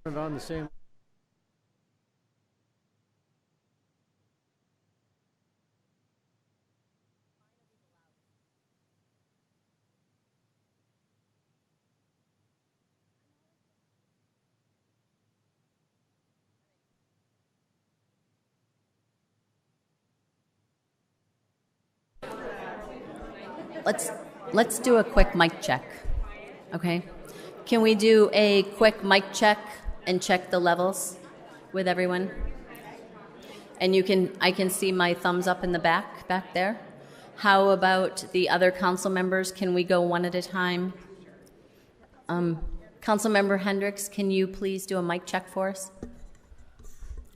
On the same. Let's do a quick mic check, okay? Can we do a quick mic check and check the levels with everyone? And I can see my thumbs up in the back there. How about the other council members? Can we go one at a time? Councilmember Hendricks, can you please do a mic check for us?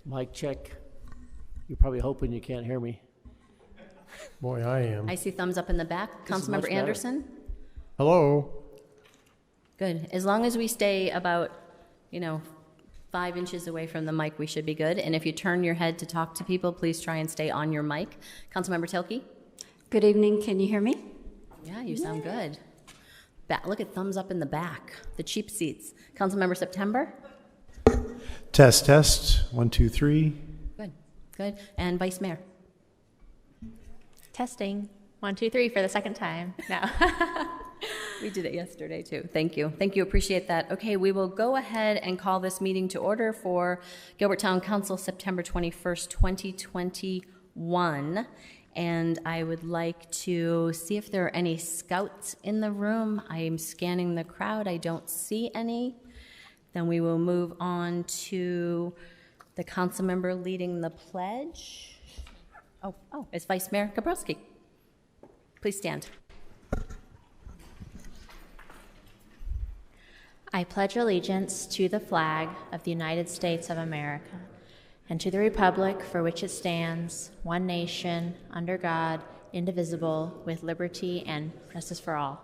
Mic check. You're probably hoping you can't hear me. Boy, I am. I see thumbs up in the back. Councilmember Anderson? Hello. Good. As long as we stay about, 5 inches away from the mic, we should be good. And if you turn your head to talk to people, please try and stay on your mic. Councilmember Tilke? Good evening. Can you hear me? Yeah, you sound good. Look at thumbs up in the back, the cheap seats. Councilmember September? Test, test. 1, 2, 3. Good. And Vice Mayor? Testing. 1, 2, 3 for the second time. No. We did it yesterday, too. Thank you. Thank you. Appreciate that. Okay, we will go ahead and call this meeting to order for Gilbert Town Council, September 21st, 2021. And I would like to see if there are any scouts in the room. I am scanning the crowd. I don't see any. Then we will move on to the council member leading the pledge. Oh, it's Vice Mayor Kabrowski. Please stand. I pledge allegiance to the flag of the United States of America and to the republic for which it stands, one nation, under God, indivisible, with liberty and justice for all.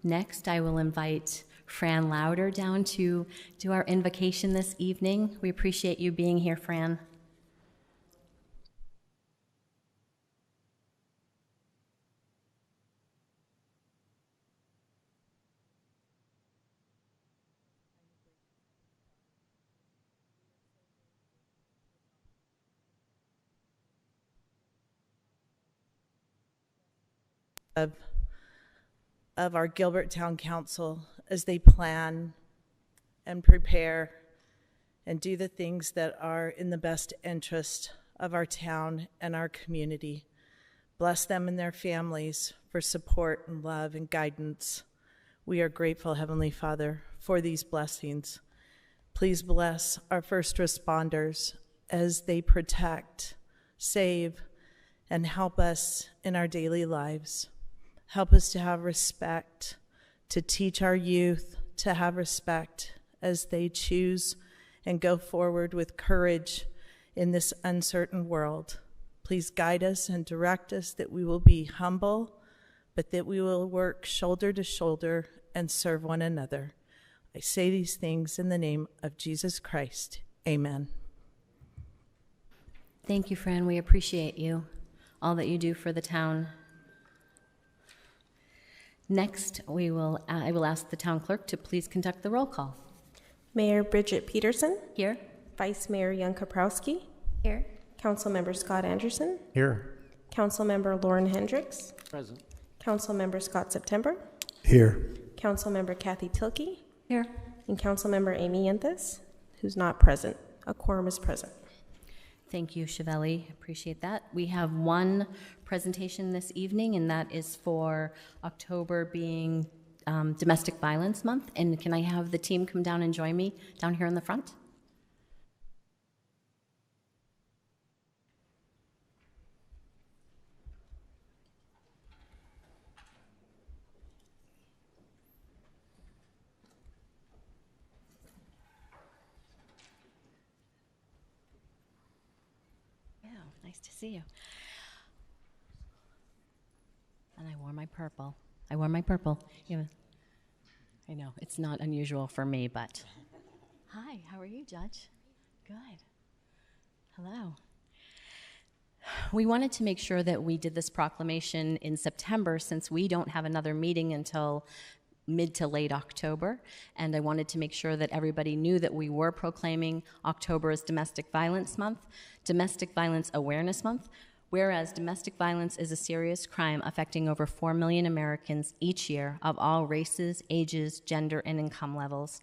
Next, I will invite Fran Lauder down to do our invocation this evening. We appreciate you being here, Fran. Of our Gilbert Town Council as they plan and prepare and do the things that are in the best interest of our town and our community. Bless them and their families for support and love and guidance. We are grateful, Heavenly Father, for these blessings. Please bless our first responders as they protect, save, and help us in our daily lives. Help us to have respect, to teach our youth to have respect as they choose and go forward with courage in this uncertain world. Please guide us and direct us that we will be humble, but that we will work shoulder to shoulder and serve one another. I say these things in the name of Jesus Christ. Amen. Thank you, Fran. We appreciate you, all that you do for the town. Next, I will ask the town clerk to please conduct the roll call. Mayor Bridget Peterson. Here. Vice Mayor Jan Kaprowski. Here. Councilmember Scott Anderson. Here. Councilmember Lauren Hendricks. Present. Councilmember Scott September. Here. Councilmember Kathy Tilke. Here. And Councilmember Amy Yenthis, who's not present. A quorum is present. Thank you, Chevelli. Appreciate that. We have one presentation this evening, and that is for October being Domestic Violence Month. And can I have the team come down and join me down here in the front? Nice to see you. And I wore my purple. Yeah. I know, it's not unusual for me, but... Hi, how are you, Judge? Good. Hello. We wanted to make sure that we did this proclamation in September since we don't have another meeting until mid to late October, and I wanted to make sure that everybody knew that we were proclaiming October as Domestic Violence Month, Domestic Violence Awareness Month, whereas domestic violence is a serious crime affecting over 4 million Americans each year of all races, ages, gender, and income levels.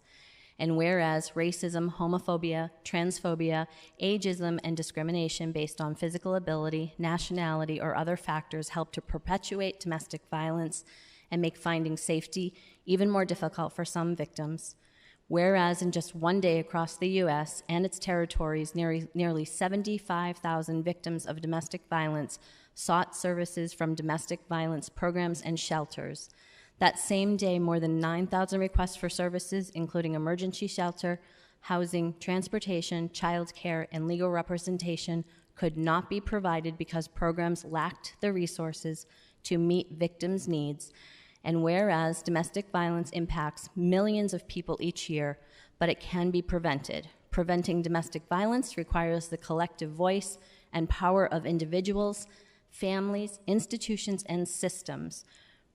And whereas racism, homophobia, transphobia, ageism, and discrimination based on physical ability, nationality, or other factors help to perpetuate domestic violence and make finding safety even more difficult for some victims. Whereas in just one day across the U.S. and its territories, nearly 75,000 victims of domestic violence sought services from domestic violence programs and shelters. That same day, more than 9,000 requests for services, including emergency shelter, housing, transportation, child care, and legal representation, could not be provided because programs lacked the resources to meet victims' needs. And whereas domestic violence impacts millions of people each year, but it can be prevented. Preventing domestic violence requires the collective voice and power of individuals, families, institutions, and systems.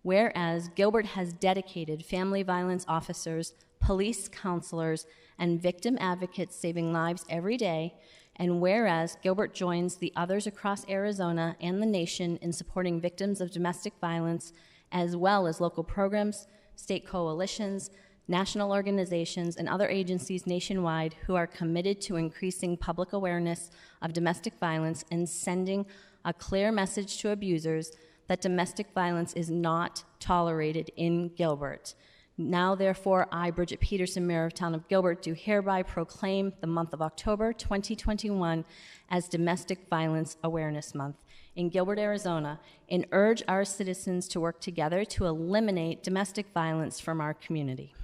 Whereas Gilbert has dedicated family violence officers, police counselors, and victim advocates saving lives every day, and whereas Gilbert joins the others across Arizona and the nation in supporting victims of domestic violence, as well as local programs, state coalitions, national organizations, and other agencies nationwide who are committed to increasing public awareness of domestic violence and sending a clear message to abusers that domestic violence is not tolerated in Gilbert. Now, therefore, I, Bridget Peterson, Mayor of Town of Gilbert, do hereby proclaim the month of October 2021 as Domestic Violence Awareness Month in Gilbert, Arizona, and urge our citizens to work together to eliminate domestic violence from our community.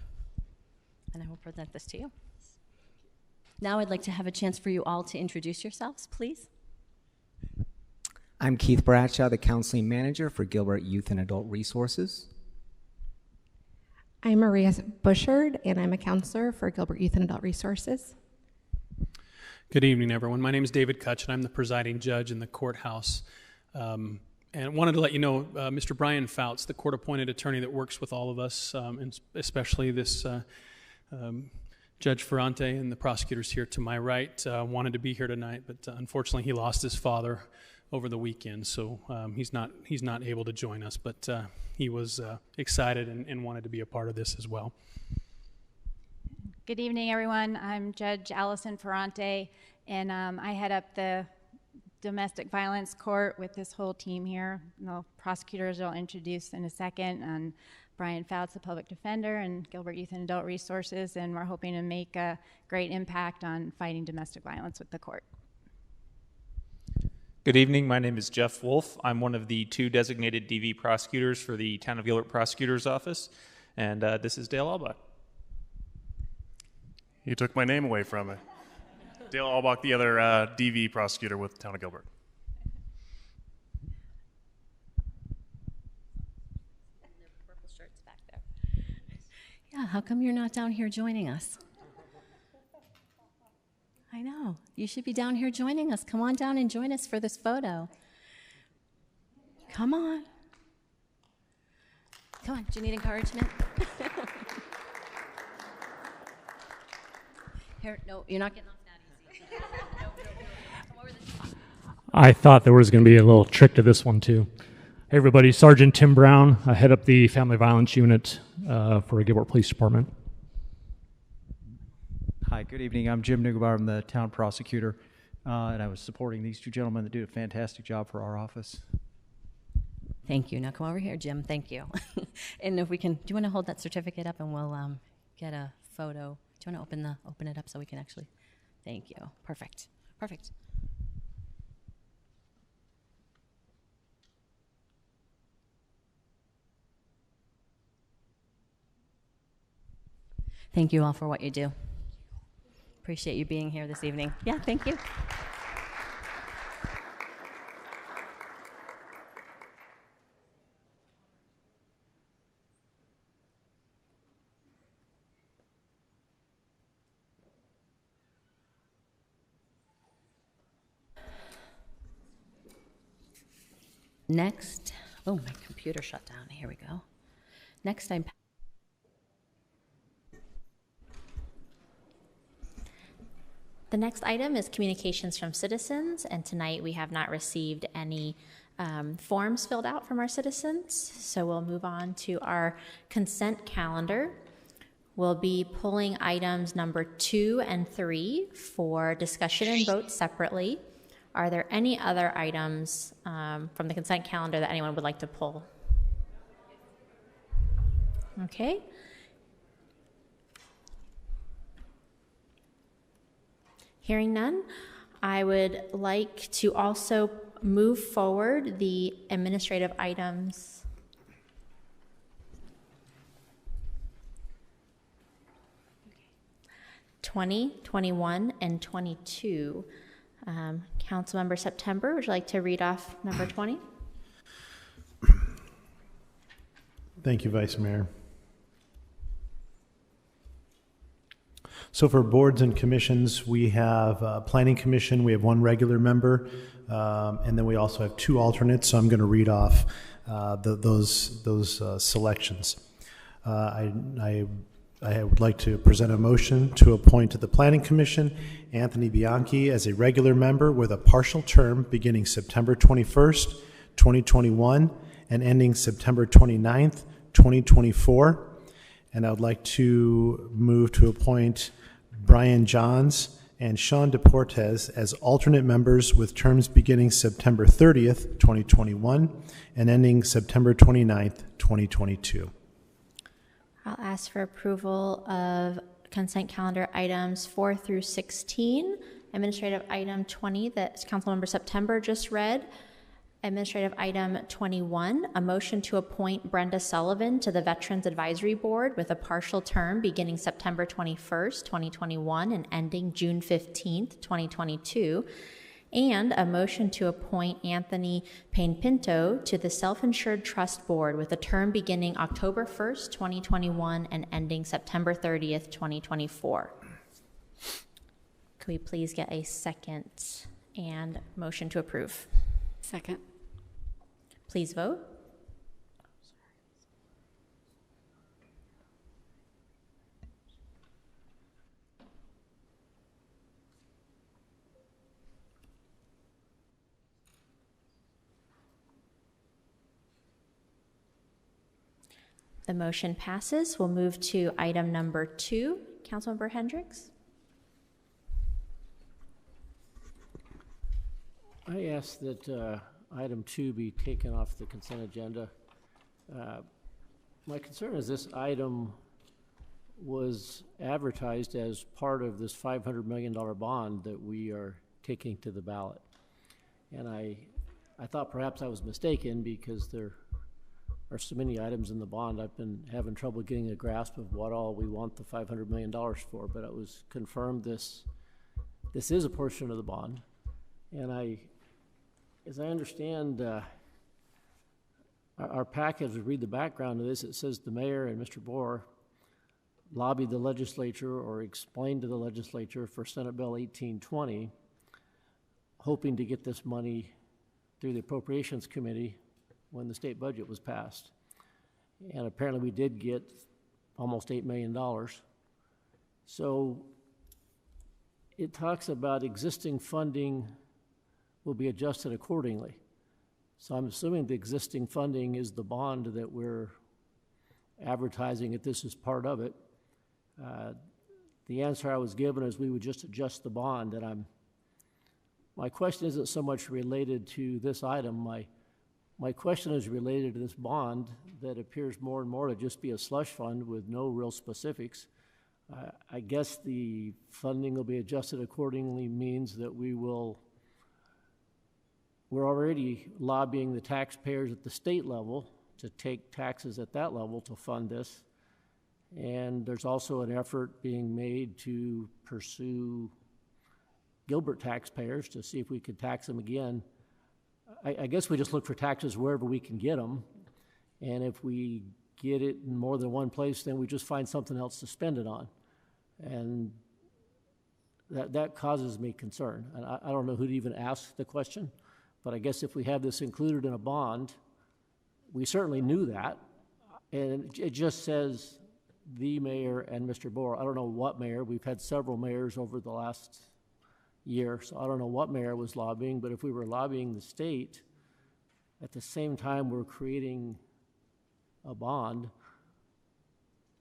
And I will present this to you. Now I'd like to have a chance for you all to introduce yourselves, please. I'm Keith Bradshaw, the Counseling Manager for Gilbert Youth and Adult Resources. I'm Maria Bushard, and I'm a counselor for Gilbert Youth and Adult Resources. Good evening, everyone. My name is David Kutch, and I'm the presiding judge in the courthouse. And wanted to let you know, Mr. Brian Fouts, the court-appointed attorney that works with all of us, and especially this Judge Ferrante and the prosecutors here to my right, wanted to be here tonight, but unfortunately he lost his father over the weekend, so he's not able to join us, but he was excited and wanted to be a part of this as well. Good evening, everyone. I'm Judge Allison Ferrante, and I head up the domestic violence court with this whole team here. The prosecutors I'll introduce in a second, and Brian Fouts, the public defender, and Gilbert Youth and Adult Resources, and we're hoping to make a great impact on fighting domestic violence with the court. Good evening. My name is Jeff Wolf. I'm one of the 2 designated DV prosecutors for the Town of Gilbert Prosecutor's Office, and this is Dale Albach. You took my name away from me. Dale Albach, the other DV prosecutor with the Town of Gilbert. Purple shirts back there. Yeah, how come you're not down here joining us? I know. You should be down here joining us. Come on down and join us for this photo. Come on. Come on. Do you need encouragement? Here, no, you're not getting off that easy. No. Come over this top. I thought there was going to be a little trick to this one, too. Hey, everybody. Sergeant Tim Brown. I head up the Family Violence Unit for Gilbert Police Department. Hi, good evening. I'm Jim Nugabar. I'm the town prosecutor, and I was supporting these 2 gentlemen that do a fantastic job for our office. Thank you. Now come over here, Jim. Thank you. And if we can, do you want to hold that certificate up and we'll get a photo? Do you want to open it up so we can actually? Thank you. Perfect. Perfect. Thank you all for what you do. Appreciate you being here this evening. Yeah, thank you. Next, oh, my computer shut down. Here we go. Next, The next item is communications from citizens, and tonight we have not received any forms filled out from our citizens, so we'll move on to our consent calendar. We'll be pulling items number 2 and 3 for discussion and vote separately. Are there any other items from the consent calendar that anyone would like to pull? Okay. Hearing none, I would like to also move forward the administrative items. Okay. 20, 21, and 22. Councilmember September, would you like to read off number 20? Thank you, Vice Mayor. So for boards and commissions, we have Planning Commission, we have one regular member, and then we also have 2 alternates, so I'm going to read off those selections. I would like to present a motion to appoint to the Planning Commission Anthony Bianchi as a regular member with a partial term beginning September 21st, 2021, and ending September 29th, 2024. And I would like to move to appoint Brian Johns and Sean DePortes as alternate members with terms beginning September 30th, 2021 and ending September 29th, 2022. I'll ask for approval of consent calendar items 4 through 16. Administrative item 20 that Councilmember September just read. Administrative item 21, a motion to appoint Brenda Sullivan to the Veterans Advisory Board with a partial term beginning September 21st, 2021 and ending June 15th, 2022. And a motion to appoint Anthony Payne-Pinto to the Self-Insured Trust Board with a term beginning October 1st, 2021 and ending September 30th, 2024. Could we please get a second and motion to approve? Second. Please vote. The motion passes. We'll move to item number 2. Councilmember Hendricks. I ask that item 2 be taken off the consent agenda. My concern is this item was advertised as part of this $500 million bond that we are taking to the ballot. And I thought perhaps I was mistaken because there are so many items in the bond. I've been having trouble getting a grasp of what all we want the $500 million for, but it was confirmed this is a portion of the bond. And as I understand, our package, read the background of this, it says the mayor and Mr. Bohr lobbied the legislature or explained to the legislature for Senate Bill 1820, hoping to get this money through the Appropriations Committee when the state budget was passed. And apparently we did get almost $8 million. So it talks about existing funding will be adjusted accordingly. So I'm assuming the existing funding is the bond that we're advertising that this is part of it. The answer I was given is we would just adjust the bond, and my question isn't so much related to this item. My question is related to this bond that appears more and more to just be a slush fund with no real specifics. I guess the funding will be adjusted accordingly means that we're already lobbying the taxpayers at the state level to take taxes at that level to fund this. And there's also an effort being made to pursue Gilbert taxpayers to see if we could tax them again. I guess we just look for taxes wherever we can get them. And if we get it in more than one place, then we just find something else to spend it on. And that causes me concern. And I don't know who to even ask the question, But I guess if we have this included in a bond, we certainly knew that, and it just says the mayor and Mr. Bohr. I don't know what mayor. We've had several mayors over the last year, so I don't know what mayor was lobbying, but if we were lobbying the state, at the same time we're creating a bond,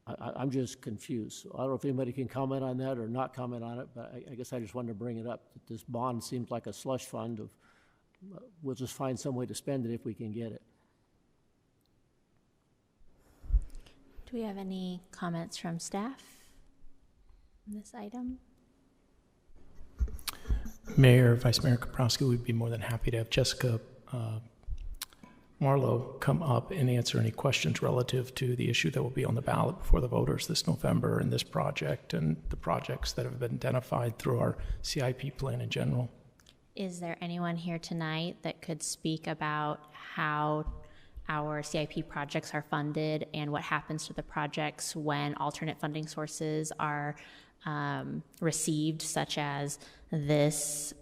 I'm just confused. So I don't know if anybody can comment on that or not comment on it, but I guess I just wanted to bring it up. That this bond seems like a slush fund of, we'll just find some way to spend it if we can get it. Do we have any comments from staff on this item? Mayor, Vice Mayor Kaprowski, we'd be more than happy to have Jessica Marlowe come up and answer any questions relative to the issue that will be on the ballot before the voters this November and this project and the projects that have been identified through our CIP plan in general. Is there anyone here tonight that could speak about how our CIP projects are funded and what happens to the projects when alternate funding sources are received, such as this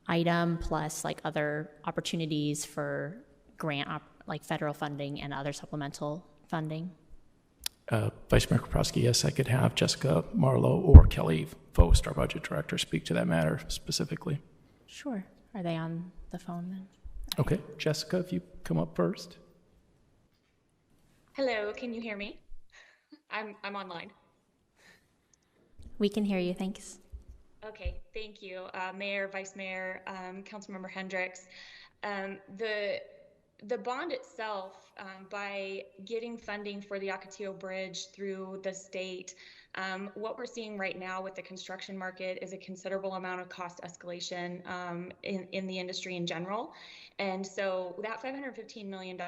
item plus like other opportunities for grant like federal funding and other supplemental funding? Vice Mayor Kaprowski, yes, I could have Jessica Marlowe or Kelly Fost, our budget director, speak to that matter specifically. Sure. Are they on the phone then? Okay, Jessica, if you come up first. Hello, can you hear me? I'm online. We can hear you, thanks. Okay, thank you. Mayor, Vice Mayor, Councilmember Hendricks. The bond itself, by getting funding for the Ocotillo Bridge through the state, what we're seeing right now with the construction market is a considerable amount of cost escalation in the industry in general. And so that $515 million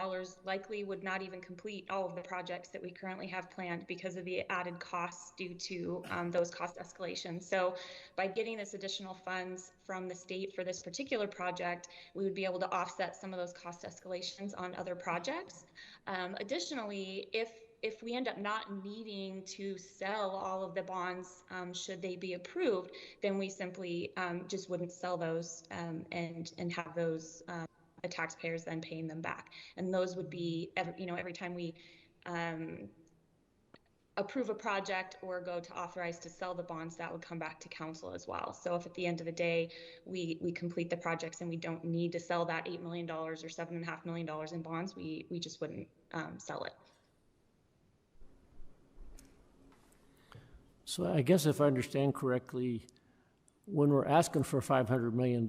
likely would not even complete all of the projects that we currently have planned because of the added costs due to those cost escalations. So by getting this additional funds from the state for this particular project, we would be able to offset some of those cost escalations on other projects. Additionally, if we end up not needing to sell all of the bonds, should they be approved, then we simply just wouldn't sell those and have those the taxpayers then paying them back. And those would be every time we approve a project or go to authorize to sell the bonds, that would come back to council as well. So if at the end of the day we complete the projects and we don't need to sell that $8 million or $7.5 million in bonds, we just wouldn't sell it. So I guess if I understand correctly, when we're asking for $500 million,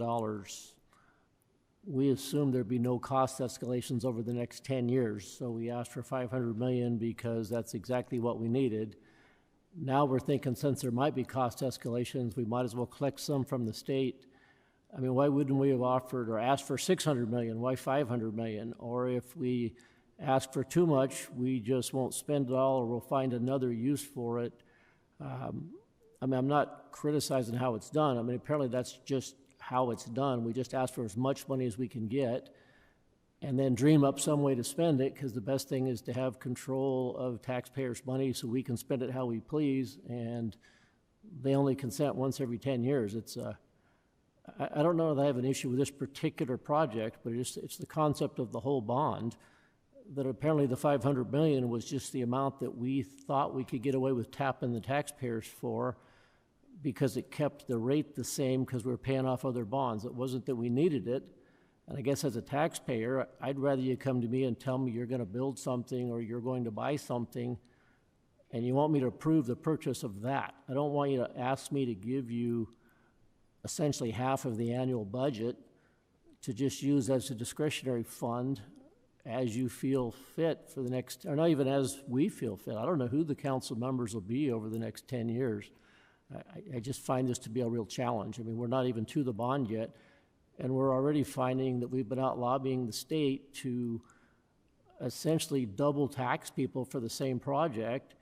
we assume there'd be no cost escalations over the next 10 years. So we asked for $500 million because that's exactly what we needed. Now we're thinking since there might be cost escalations, we might as well collect some from the state. I mean, why wouldn't we have offered or asked for $600 million? Why $500 million? Or if we ask for too much, we just won't spend it all or we'll find another use for it. I mean, I'm not criticizing how it's done. I mean, apparently that's just how it's done. We just ask for as much money as we can get and then dream up some way to spend it, because the best thing is to have control of taxpayers' money so we can spend it how we please, and they only consent once every 10 years. It's I don't know that I have an issue with this particular project, but it's the concept of the whole bond, that apparently the $500 million was just the amount that we thought we could get away with tapping the taxpayers for, because it kept the rate the same because we were paying off other bonds. It wasn't that we needed it. And I guess as a taxpayer, I'd rather you come to me and tell me you're going to build something or you're going to buy something and you want me to approve the purchase of that. I don't want you to ask me to give you essentially half of the annual budget to just use as a discretionary fund as you feel fit for the next, or not even as we feel fit. I don't know who the council members will be over the next 10 years. I just find this to be a real challenge. I mean, we're not even to the bond yet, and we're already finding that we've been out lobbying the state to essentially double tax people for the same project,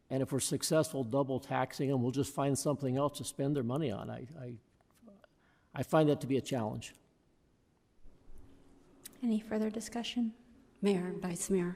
and if we're successful double taxing them, we'll just find something else to spend their money on. I find that to be a challenge. Any further discussion? Mayor, Vice Mayor,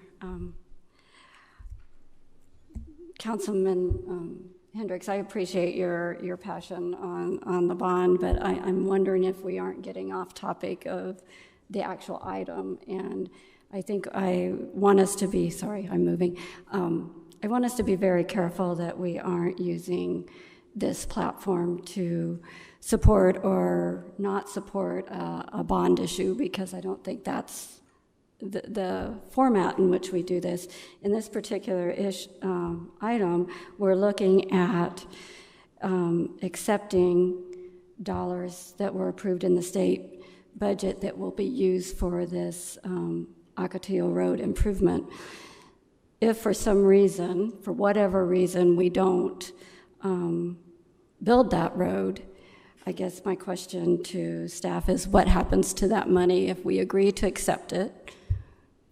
Councilman Hendricks, I appreciate your passion on the bond, but I'm wondering if we aren't getting off topic of the actual item. And I think I want us to be, sorry, I'm moving. I want us to be very careful that we aren't using this platform to support or not support a bond issue, because I don't think that's the format in which we do this. In this particular item, we're looking at accepting dollars that were approved in the state budget that will be used for this Ocotillo Road improvement. If for some reason, for whatever reason, we don't build that road, I guess my question to staff is, what happens to that money if we agree to accept it?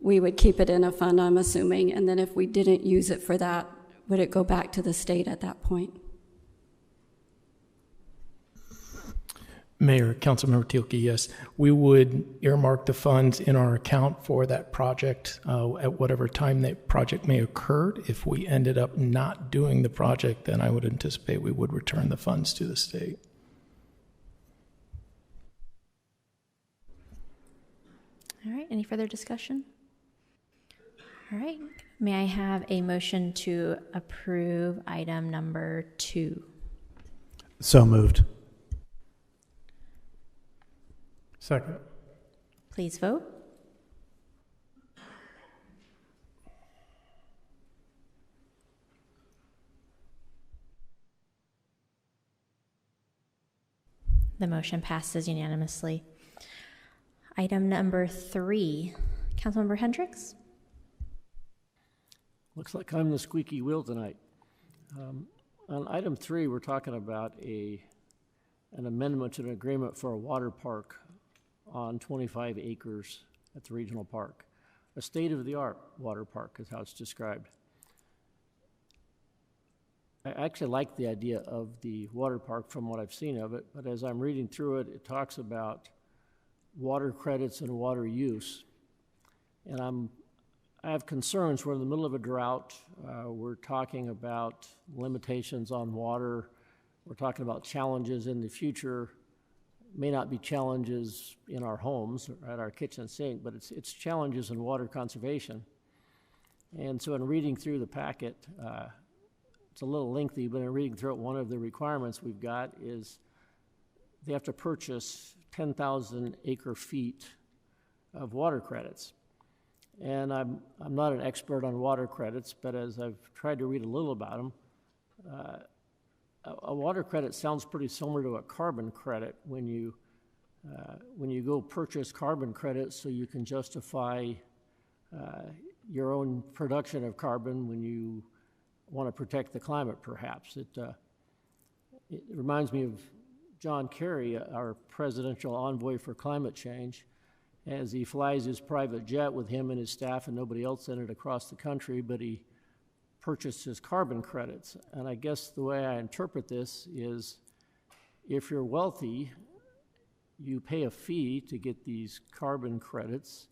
We would keep it in a fund, I'm assuming, and then if we didn't use it for that, would it go back to the state at that point? Mayor, Councilmember Thielke, yes. We would earmark the funds in our account for that project at whatever time that project may occur. If we ended up not doing the project, then I would anticipate we would return the funds to the state. All right, any further discussion? All right, may I have a motion to approve item number 2? So moved. Second. Please vote. The motion passes unanimously. Item number 3, Councilmember Hendricks. Looks like I'm the squeaky wheel tonight. On item 3, we're talking about an amendment to an agreement for a water park on 25 acres at the regional park. A state-of-the-art water park is how it's described. I actually like the idea of the water park from what I've seen of it, but as I'm reading through it, it talks about water credits and water use. And I have concerns. We're in the middle of a drought. We're talking about limitations on water. We're talking about challenges in the future. May not be challenges in our homes or at our kitchen sink, but it's challenges in water conservation. And so in reading through the packet, it's a little lengthy, but in reading through it, one of the requirements we've got is they have to purchase 10,000 acre feet of water credits. And I'm not an expert on water credits, but as I've tried to read a little about them, a water credit sounds pretty similar to a carbon credit when you go purchase carbon credits so you can justify your own production of carbon when you want to protect the climate, perhaps. It reminds me of John Kerry, our presidential envoy for climate change, as he flies his private jet with him and his staff and nobody else in it across the country, but he purchases carbon credits. And I guess the way I interpret this is if you're wealthy, you pay a fee to get these carbon credits,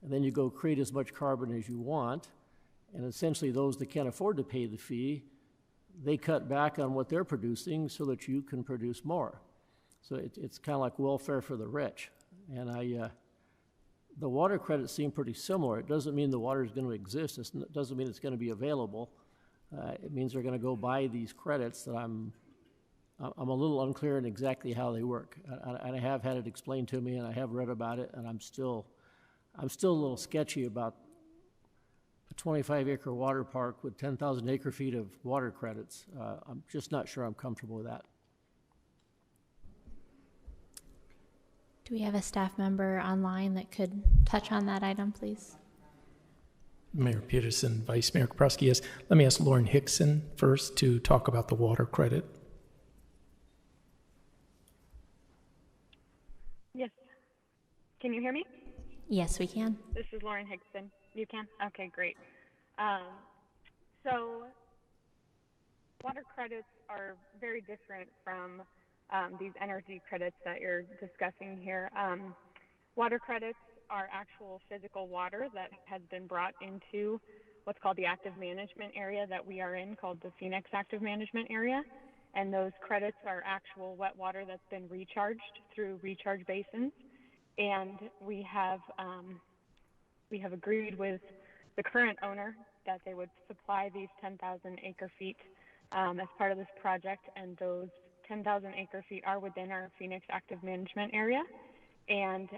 and then you go create as much carbon as you want, and essentially those that can't afford to pay the fee, they cut back on what they're producing so that you can produce more. So it's kind of like welfare for the rich. And the water credits seem pretty similar. It doesn't mean the water is going to exist. It doesn't mean it's going to be available. It means they're going to go buy these credits that I'm a little unclear in exactly how they work. I have had it explained to me, and I have read about it, and I'm still a little sketchy about a 25-acre water park with 10,000 acre feet of water credits. I'm just not sure I'm comfortable with that. Do we have a staff member online that could touch on that item, please? Mayor Peterson, Vice Mayor Kaprowski, yes. Let me ask Lauren Hickson first to talk about the water credit. Yes. Can you hear me? Yes, we can. This is Lauren Hickson. You can? Okay, great. So water credits are very different from these energy credits that you're discussing here. Water credits are actual physical water that has been brought into what's called the active management area that we are in, called the Phoenix Active Management Area. And those credits are actual wet water that's been recharged through recharge basins. And we have agreed with the current owner that they would supply these 10,000 acre feet as part of this project, and those 10,000 acre feet are within our Phoenix Active Management Area. And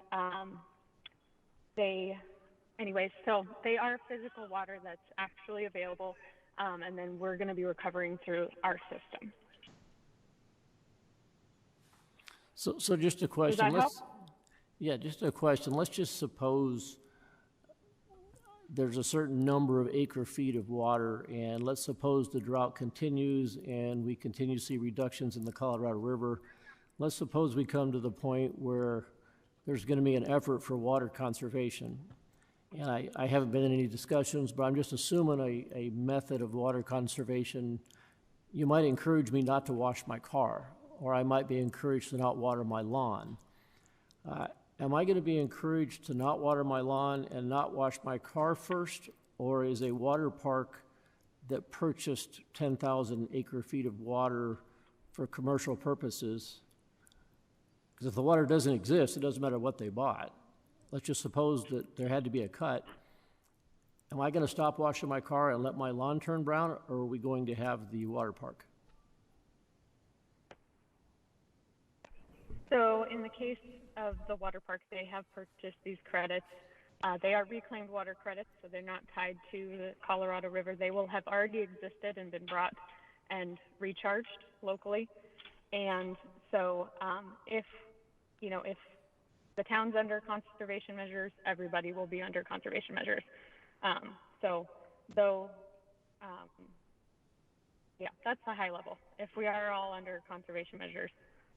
so they are physical water that's actually available, and then we're going to be recovering through our system. So just a question. Does that help? Yeah, just a question. Let's just suppose there's a certain number of acre feet of water, and let's suppose the drought continues and we continue to see reductions in the Colorado River. Let's suppose we come to the point where there's going to be an effort for water conservation. And I haven't been in any discussions, but I'm just assuming a method of water conservation. You might encourage me not to wash my car, or I might be encouraged to not water my lawn. Am I going to be encouraged to not water my lawn and not wash my car first, or is a water park that purchased 10,000 acre feet of water for commercial purposes? Because if the water doesn't exist, it doesn't matter what they bought. Let's just suppose that there had to be a cut. Am I going to stop washing my car and let my lawn turn brown, or are we going to have the water park? So in the case of the water park, they have purchased these credits. They are reclaimed water credits, so they're not tied to the Colorado River. They will have already existed and been brought and recharged locally. And so if the town's under conservation measures, everybody will be under conservation measures. That's the high level. If we are all under conservation measures,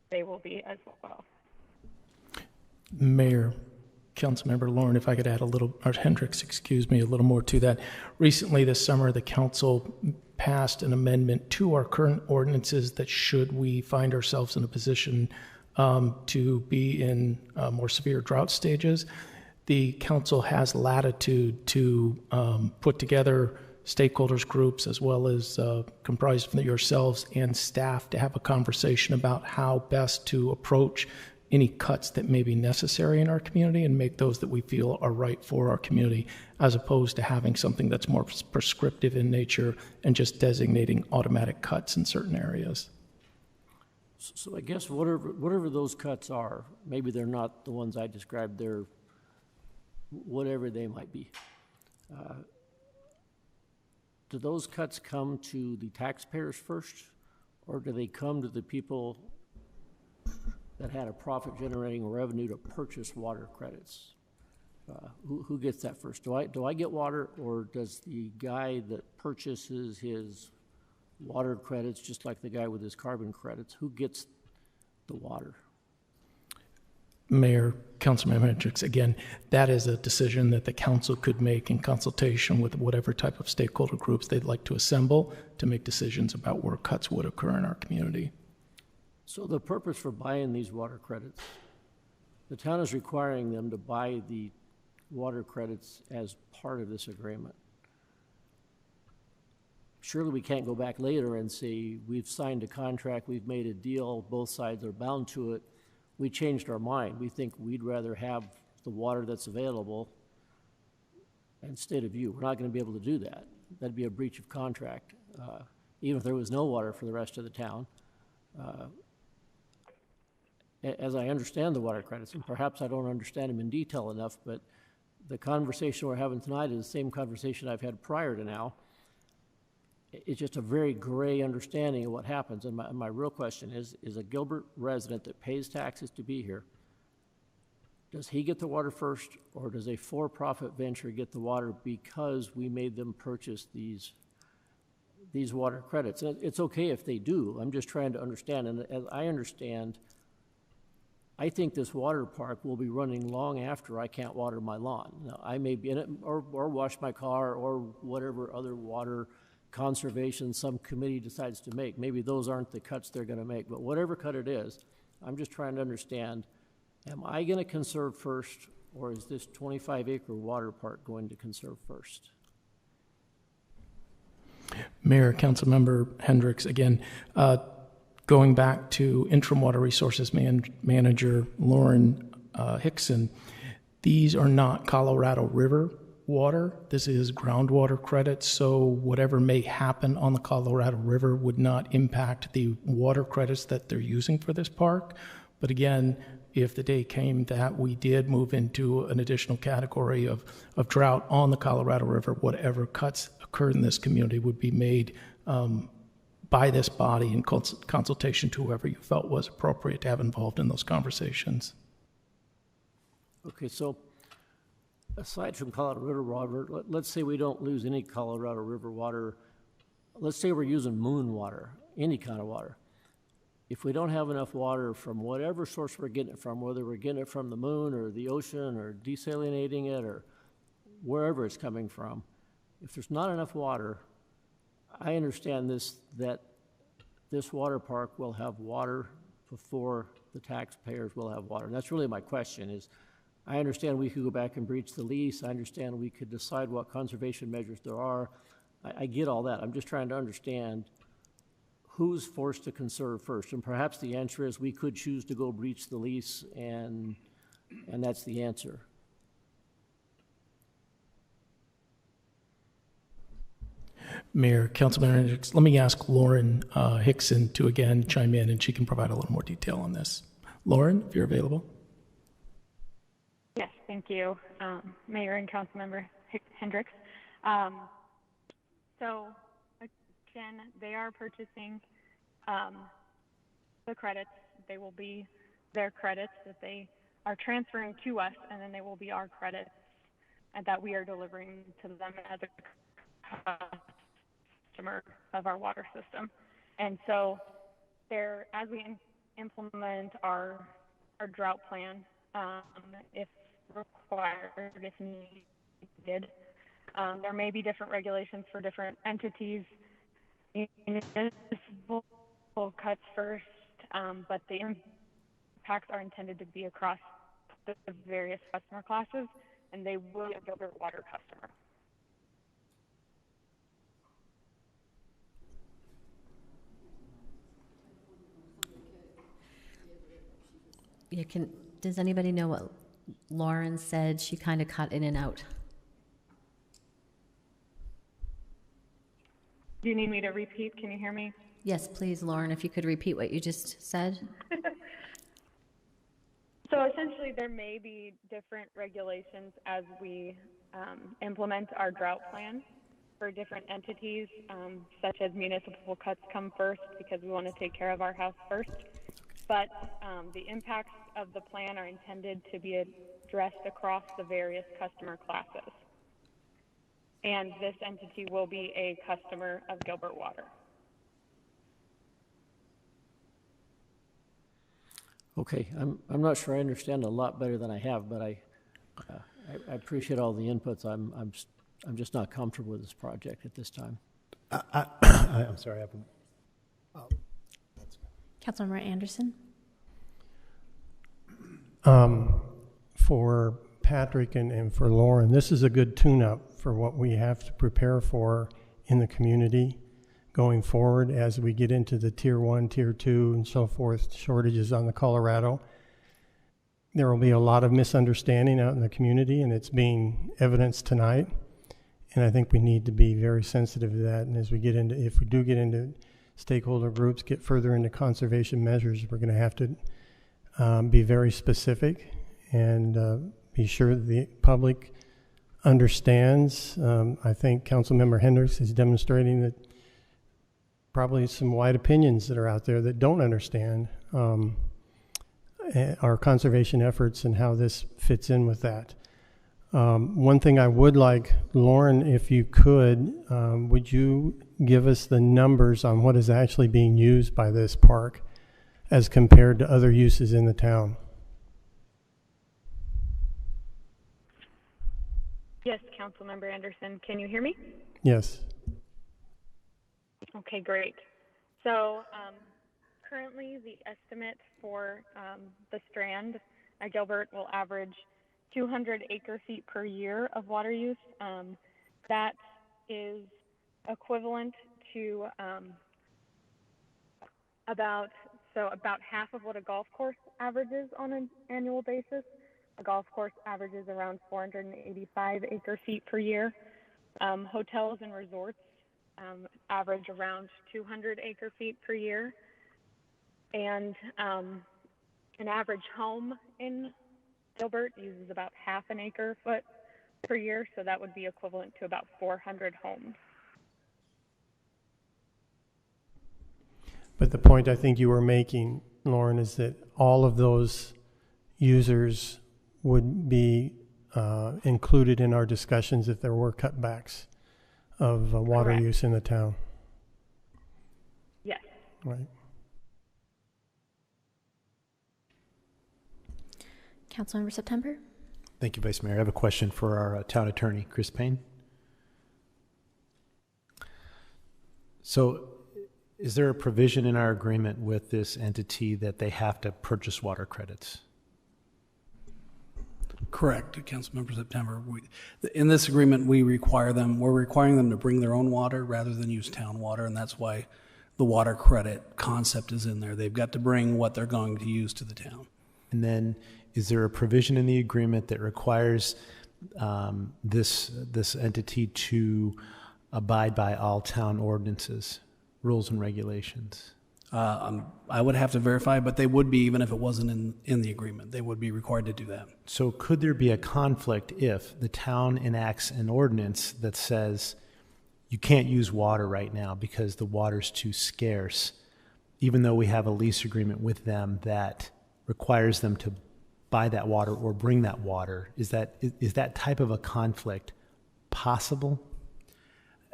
they will be as well. Mayor, Councilmember Lauren, if I could add a little more to that. Recently this summer, the council passed an amendment to our current ordinances that should we find ourselves in a position to be in more severe drought stages, the council has latitude to put together stakeholders groups as well as comprised of yourselves and staff to have a conversation about how best to approach any cuts that may be necessary in our community and make those that we feel are right for our community, as opposed to having something that's more prescriptive in nature and just designating automatic cuts in certain areas. So I guess whatever those cuts are, maybe they're not the ones I described, they're whatever they might be. Do those cuts come to the taxpayers first, or do they come to the people that had a profit-generating revenue to purchase water credits? Who gets that first? Do I get water, or does the guy that purchases his water credits, just like the guy with his carbon credits, who gets the water? Mayor, Councilmember Hendricks, again, that is a decision that the council could make in consultation with whatever type of stakeholder groups they'd like to assemble to make decisions about where cuts would occur in our community. So the purpose for buying these water credits, the town is requiring them to buy the water credits as part of this agreement. Surely we can't go back later and say, we've signed a contract, we've made a deal, both sides are bound to it. We changed our mind. We think we'd rather have the water that's available instead of you. We're not going to be able to do that. That'd be a breach of contract, even if there was no water for the rest of the town. As I understand the water credits, and perhaps I don't understand them in detail enough, but the conversation we're having tonight is the same conversation I've had prior to now. It's just a very gray understanding of what happens. And my real question is a Gilbert resident that pays taxes to be here, does he get the water first, or does a for-profit venture get the water because we made them purchase these water credits? And it's okay if they do. I'm just trying to understand. And as I understand, I think this water park will be running long after I can't water my lawn. Now, I may be in it or wash my car or whatever other water conservation some committee decides to make. Maybe those aren't the cuts they're going to make, but whatever cut it is, I'm just trying to understand, am I going to conserve first, or is this 25-acre water park going to conserve first? Mayor, Councilmember Hendricks, again, going back to Interim Water Resources Manager Lauren Hickson, these are not Colorado River water. This is groundwater credits, so whatever may happen on the Colorado River would not impact the water credits that they're using for this park. But again, if the day came that we did move into an additional category of drought on the Colorado River, whatever cuts occurred in this community would be made by this body in consultation to whoever you felt was appropriate to have involved in those conversations. Okay, so aside from Colorado River water, let's say we don't lose any Colorado River water. Let's say we're using moon water, any kind of water. If we don't have enough water from whatever source we're getting it from, whether we're getting it from the moon or the ocean or desalinating it or wherever it's coming from, if there's not enough water, I understand that this water park will have water before the taxpayers will have water. And that's really my question is, I understand we could go back and breach the lease. I understand we could decide what conservation measures there are. I get all that. I'm just trying to understand who's forced to conserve first. And perhaps the answer is we could choose to go breach the lease, and that's the answer. Mayor, Councilman, let me ask Lauren Hickson to again chime in, and she can provide a little more detail on this. Lauren, if you're available. Yes, thank you, Mayor and Councilmember Hendricks. So, again, they are purchasing the credits. They will be their credits that they are transferring to us, and then they will be our credits and that we are delivering to them as a customer of our water system. And so, as we implement our drought plan, if required, if needed, there may be different regulations for different entities. Municipal cuts first, but the impacts are intended to be across the various customer classes, and they will be a Gilbert Water customer. Yeah, does anybody know what Lauren said? She kind of cut in and out. Do you need me to repeat? Can you hear me? Yes, please, Lauren, if you could repeat what you just said. So essentially, there may be different regulations as we implement our drought plan for different entities, such as municipal cuts come first because we want to take care of our house first. But the impacts of the plan are intended to be addressed across the various customer classes. And this entity will be a customer of Gilbert Water. Okay, I'm not sure I understand a lot better than I have, but I appreciate all the inputs. I'm just not comfortable with this project at this time. I'm sorry. Councilmember Anderson. For Patrick and for Lauren, this is a good tune-up for what we have to prepare for in the community going forward as we get into the Tier 1, Tier 2, and so forth, shortages on the Colorado. There will be a lot of misunderstanding out in the community, and it's being evidenced tonight. And I think we need to be very sensitive to that. And as we get into, if we do get into stakeholder groups, get further into conservation measures, we're going to have to be very specific and be sure that the public understands. I think Councilmember Hendricks is demonstrating that probably some wide opinions that are out there that don't understand our conservation efforts and how this fits in with that. One thing I would like, Lauren, if you could you give us the numbers on what is actually being used by this park as compared to other uses in the town? Yes, Councilmember Anderson, can you hear me? Yes. Okay, great. So currently the estimate for the Strand at Gilbert will average 200 acre-feet per year of water use. That is equivalent to about half of what a golf course averages on an annual basis. A golf course averages around 485 acre-feet per year. Hotels and resorts average around 200 acre-feet per year. And an average home in Gilbert uses about half an acre-foot per year, so that would be equivalent to about 400 homes. But the point I think you were making, Lauren, is that all of those users would be included in our discussions if there were cutbacks of water Correct. use in the town. Yes. Right. Councilmember September? Thank you, Vice Mayor. I have a question for our town attorney, Chris Payne. So, is there a provision in our agreement with this entity that they have to purchase water credits? Correct, Councilmember September. In this agreement, we're requiring them to bring their own water rather than use town water, and that's why the water credit concept is in there. They've got to bring what they're going to use to the town. And then, is there a provision in the agreement that requires this entity to abide by all town ordinances, rules and regulations? I would have to verify, but they would be, even if it wasn't in the agreement. They would be required to do that. So could there be a conflict if the town enacts an ordinance that says you can't use water right now because the water's too scarce, even though we have a lease agreement with them that requires them to buy that water or bring that water? Is that type of a conflict possible?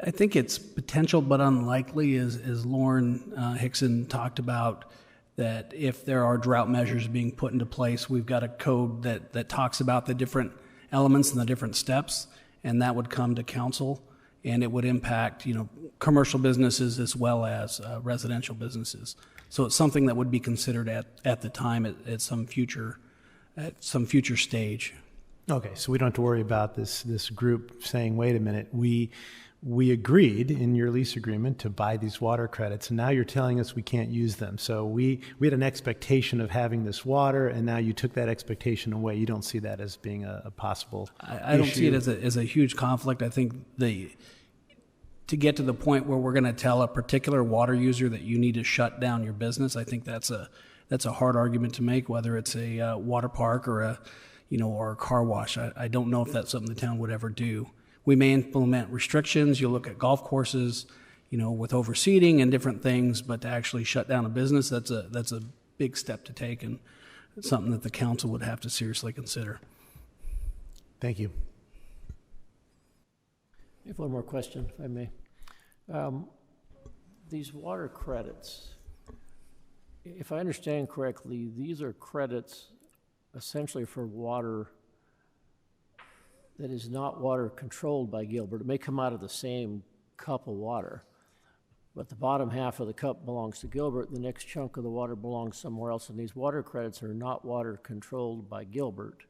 I think it's potential but unlikely, as Lauren Hickson talked about, that if there are drought measures being put into place, we've got a code that talks about the different elements and the different steps, and that would come to council, and it would impact, commercial businesses as well as residential businesses. So it's something that would be considered at the time at some future stage. Okay, so we don't have to worry about this group saying, wait a minute, we agreed in your lease agreement to buy these water credits, and now you're telling us we can't use them. So we had an expectation of having this water, and now you took that expectation away. You don't see that as being a possible I don't see it as a huge conflict. I think to get to the point where we're going to tell a particular water user that you need to shut down your business, I think that's a hard argument to make, whether it's a water park or a car wash. I don't know if that's something the town would ever do. We may implement restrictions. You'll look at golf courses, with overseeding and different things, but to actually shut down a business, that's a big step to take, and it's something that the council would have to seriously consider. Thank you. I have one more question, if I may. These water credits, if I understand correctly, these are credits essentially for water that is not water controlled by Gilbert. It may come out of the same cup of water, but the bottom half of the cup belongs to Gilbert, the next chunk of the water belongs somewhere else, and these water credits are not water controlled by Gilbert.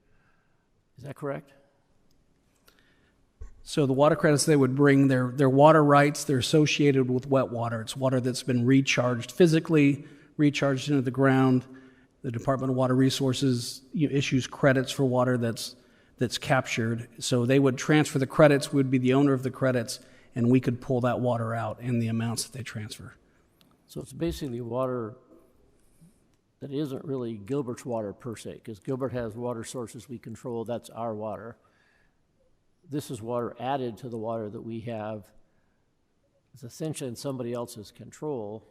Is that correct? So the water credits they would bring, their water rights, they're associated with wet water. It's water that's been recharged physically, recharged into the ground. The Department of Water Resources issues credits for water that's captured. So they would transfer the credits, we would be the owner of the credits, and we could pull that water out in the amounts that they transfer. So it's basically water that isn't really Gilbert's water per se, because Gilbert has water sources we control, that's our water. This is water added to the water that we have. It's essentially in somebody else's control,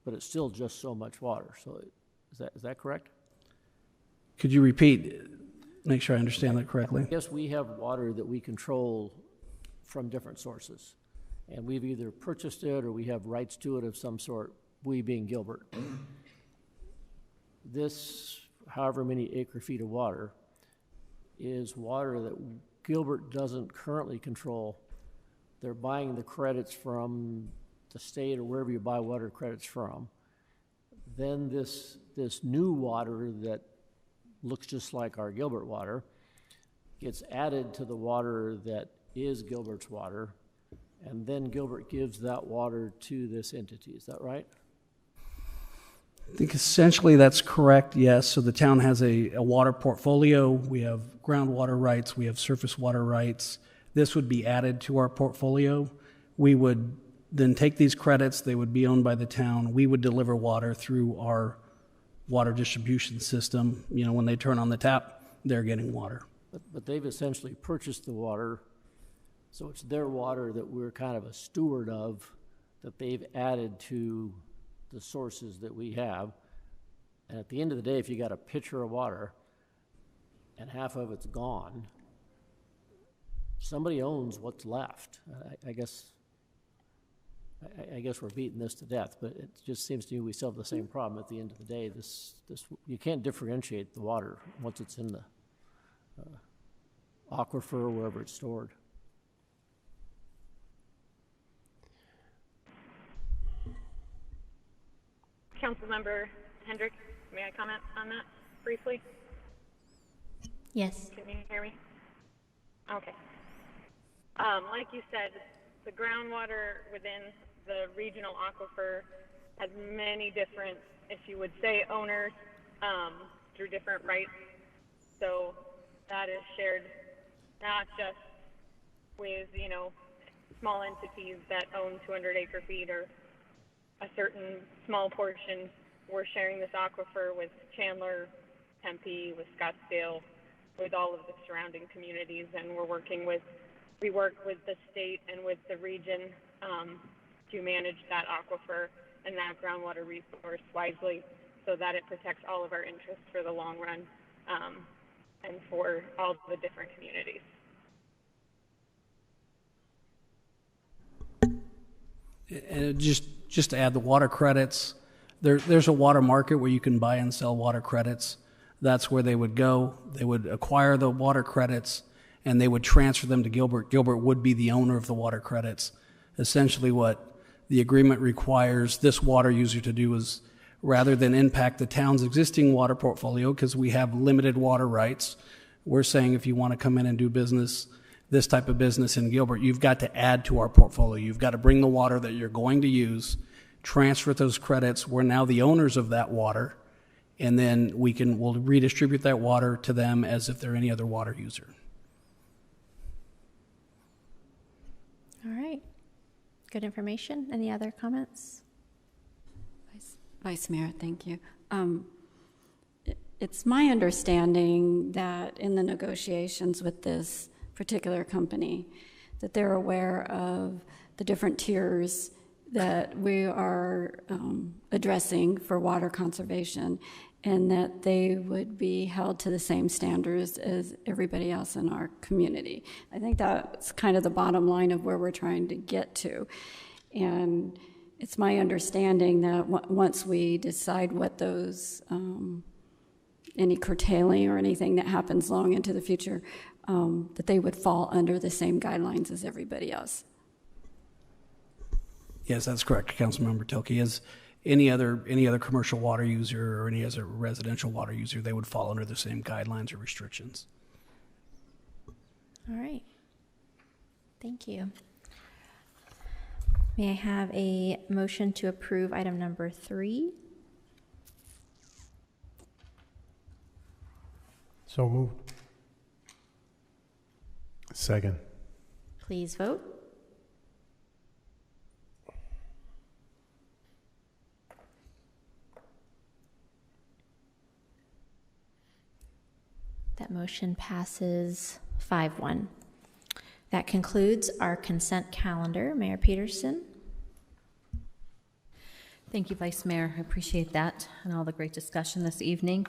but it's still just so much water. So is that correct? Could you repeat? Make sure I understand that correctly. I guess we have water that we control from different sources, and we've either purchased it or we have rights to it of some sort, we being Gilbert. This, however many acre feet of water, is water that Gilbert doesn't currently control. They're buying the credits from the state or wherever you buy water credits from. Then this new water that looks just like our Gilbert water gets added to the water that is Gilbert's water, and then Gilbert gives that water to this entity. Is that right? I think essentially that's correct, yes. So the town has a water portfolio. We have groundwater rights. We have surface water rights. This would be added to our portfolio. We would then take these credits. They would be owned by the town. We would deliver water through our water distribution system. You know, when they turn on the tap, they're getting water. But they've essentially purchased the water, so it's their water that we're kind of a steward of, that they've added to the sources that we have. And at the end of the day, if you got a pitcher of water and half of it's gone, somebody owns what's left. I guess we're beating this to death, but it just seems to me we still have the same problem at the end of the day. This you can't differentiate the water once it's in the aquifer or wherever it's stored. Councilmember Hendrick, may I comment on that briefly? Yes. Can you hear me? Okay. Like you said, the groundwater within the regional aquifer has many different, if you would say, owners through different rights. So that is shared not just with, you know, small entities that own 200 acre feet or a certain small portion. We're sharing this aquifer with Chandler, Tempe, with Scottsdale, with all of the surrounding communities, and we work with the state and with the region to manage that aquifer and that groundwater resource wisely so that it protects all of our interests for the long run and for all the different communities. And just to add the water credits, there's a water market where you can buy and sell water credits. That's where they would go. They would acquire the water credits and they would transfer them to Gilbert. Gilbert would be the owner of the water credits. Essentially what the agreement requires this water user to do is, rather than impact the town's existing water portfolio, because we have limited water rights, we're saying if you want to come in and do business, this type of business in Gilbert, you've got to add to our portfolio. You've got to bring the water that you're going to use, transfer those credits. We're now the owners of that water, and then we'll redistribute that water to them as if they're any other water user. All right. Good information. Any other comments? Vice Mayor, thank you. It's my understanding that in the negotiations with this particular company, that they're aware of the different tiers that we are addressing for water conservation, and that they would be held to the same standards as everybody else in our community. I think that's kind of the bottom line of where we're trying to get to. And it's my understanding that once we decide what those, any curtailing or anything that happens long into the future, that they would fall under the same guidelines as everybody else. Yes, that's correct, Councilmember Tilke. As any other commercial water user or any other residential water user, they would fall under the same guidelines or restrictions. All right. Thank you. May I have a motion to approve item number 3? So moved. Second. Please vote. That motion passes 5-1. That concludes our consent calendar. Mayor Peterson. Thank you, Vice Mayor. I appreciate that and all the great discussion this evening.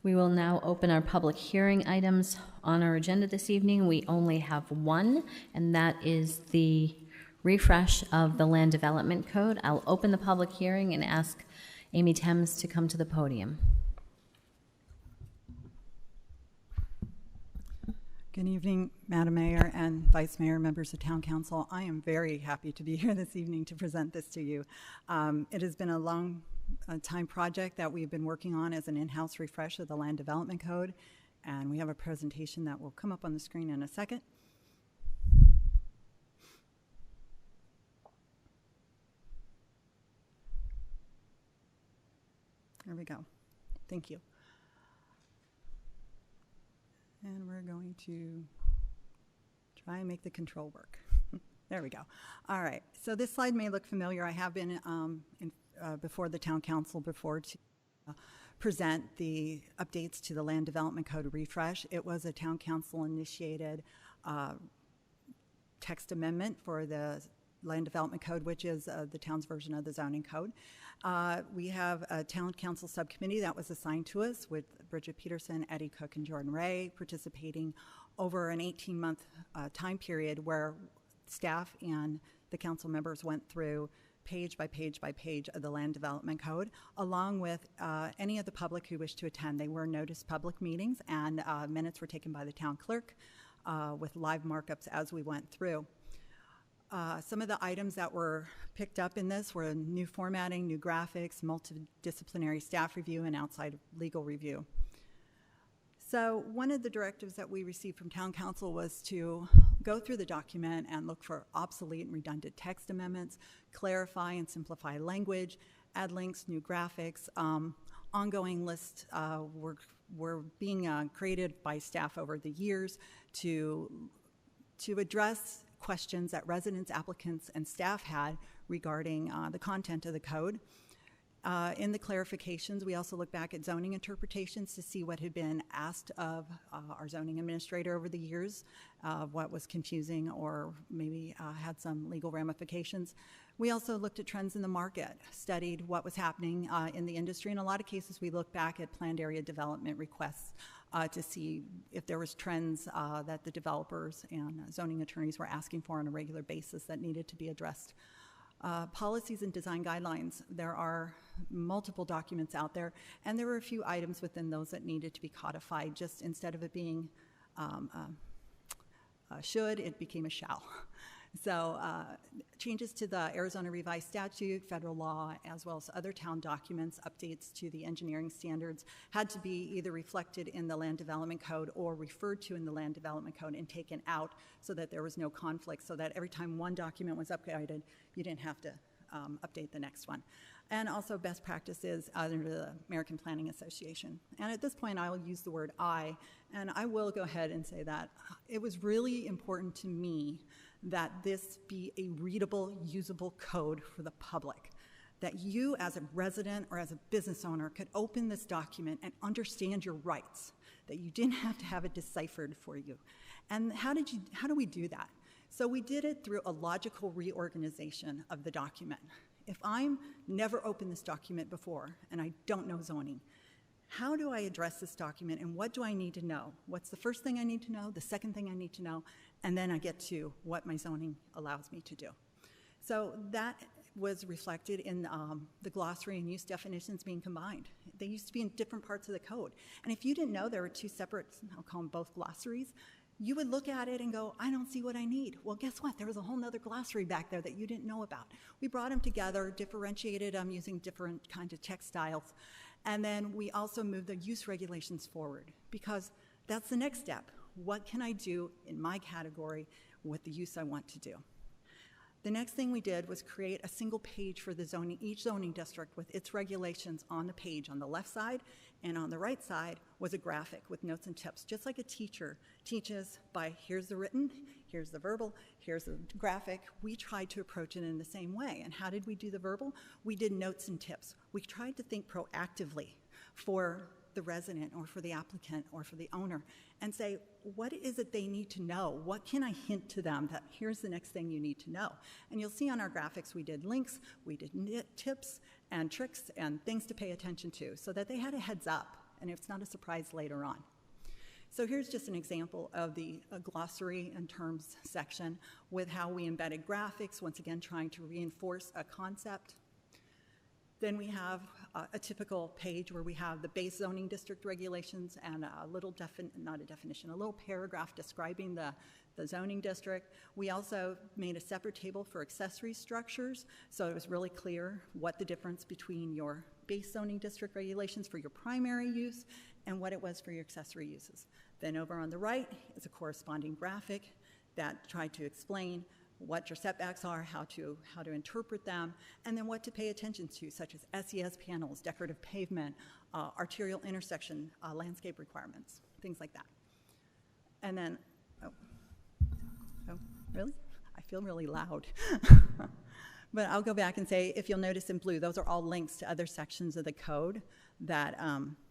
We will now open our public hearing items on our agenda this evening. We only have one, and that is the refresh of the Land Development Code. I'll open the public hearing and ask Amy Thames to come to the podium. Good evening, Madam Mayor and Vice Mayor, members of Town Council. I am very happy to be here this evening to present this to you. It has been a long time project that we've been working on as an in-house refresh of the Land Development Code, and we have a presentation that will come up on the screen in a second. There we go. Thank you. And we're going to try and make the control work. There we go. All right. So this slide may look familiar. I have been before the town council before to present the updates to the Land Development Code refresh. It was a town council initiated text amendment for the Land Development Code, which is the town's version of the zoning code. We have a town council subcommittee that was assigned to us with Bridget Peterson, Eddie Cook, and Jordan Ray participating over an 18-month time period where staff and the council members went through page by page by page of the Land Development Code, along with any of the public who wished to attend. They were noticed public meetings, and minutes were taken by the town clerk with live markups as we went through. Some of the items that were picked up in this were new formatting, new graphics, multidisciplinary staff review, and outside legal review. So one of the directives that we received from town council was to go through the document and look for obsolete and redundant text amendments, clarify and simplify language, add links, new graphics. Ongoing lists were being created by staff over the years to address questions that residents, applicants, and staff had regarding the content of the code. In the clarifications, we also look back at zoning interpretations to see what had been asked of our zoning administrator over the years, what was confusing or maybe had some legal ramifications. We also looked at trends in the market, studied what was happening in the industry. In a lot of cases, we look back at planned area development requests to see if there was trends that the developers and zoning attorneys were asking for on a regular basis that needed to be addressed. Policies and design guidelines, there are multiple documents out there, and there were a few items within those that needed to be codified. Just instead of it being should, it became a shall. So changes to the Arizona Revised Statute, federal law, as well as other town documents, updates to the engineering standards had to be either reflected in the Land Development Code or referred to in the Land Development Code and taken out so that there was no conflict, so that every time one document was updated, you didn't have to update the next one. And also best practices under the American Planning Association. And at this point, I will use the word I, and I will go ahead and say that it was really important to me that this be a readable, usable code for the public, that you as a resident or as a business owner could open this document and understand your rights, that you didn't have to have it deciphered for you. And how do we do that? So we did it through a logical reorganization of the document. If I'm never opened this document before and I don't know zoning, how do I address this document and what do I need to know? What's the first thing I need to know, the second thing I need to know, and then I get to what my zoning allows me to do. So that was reflected in the glossary and use definitions being combined. They used to be in different parts of the code. And if you didn't know there were two separate, I'll call them both glossaries, you would look at it and go, I don't see what I need. Well, guess what? There was a whole nother glossary back there that you didn't know about. We brought them together, differentiated them using different kinds of text styles. And then we also moved the use regulations forward because that's the next step. What can I do in my category with the use I want to do? The next thing we did was create a single page for the zoning, each zoning district with its regulations on the page. On the left side and on the right side was a graphic with notes and tips, just like a teacher teaches by here's the written, here's the verbal, here's the graphic. We tried to approach it in the same way. And how did we do the verbal? We did notes and tips. We tried to think proactively for the resident or for the applicant or for the owner and say, what is it they need to know? What can I hint to them that here's the next thing you need to know? And you'll see on our graphics we did links, we did tips and tricks and things to pay attention to so that they had a heads up and it's not a surprise later on. So here's just an example of the glossary and terms section with how we embedded graphics, once again trying to reinforce a concept. Then we have a typical page where we have the base zoning district regulations and a little a little paragraph describing the zoning district. We also made a separate table for accessory structures, so it was really clear what the difference between your base zoning district regulations for your primary use and what it was for your accessory uses. Then over on the right is a corresponding graphic that tried to explain what your setbacks are, how to interpret them, and then what to pay attention to, such as SES panels, decorative pavement, arterial intersection, landscape requirements, things like that. And then, oh, really? I feel really loud. But I'll go back and say, if you'll notice in blue, those are all links to other sections of the code that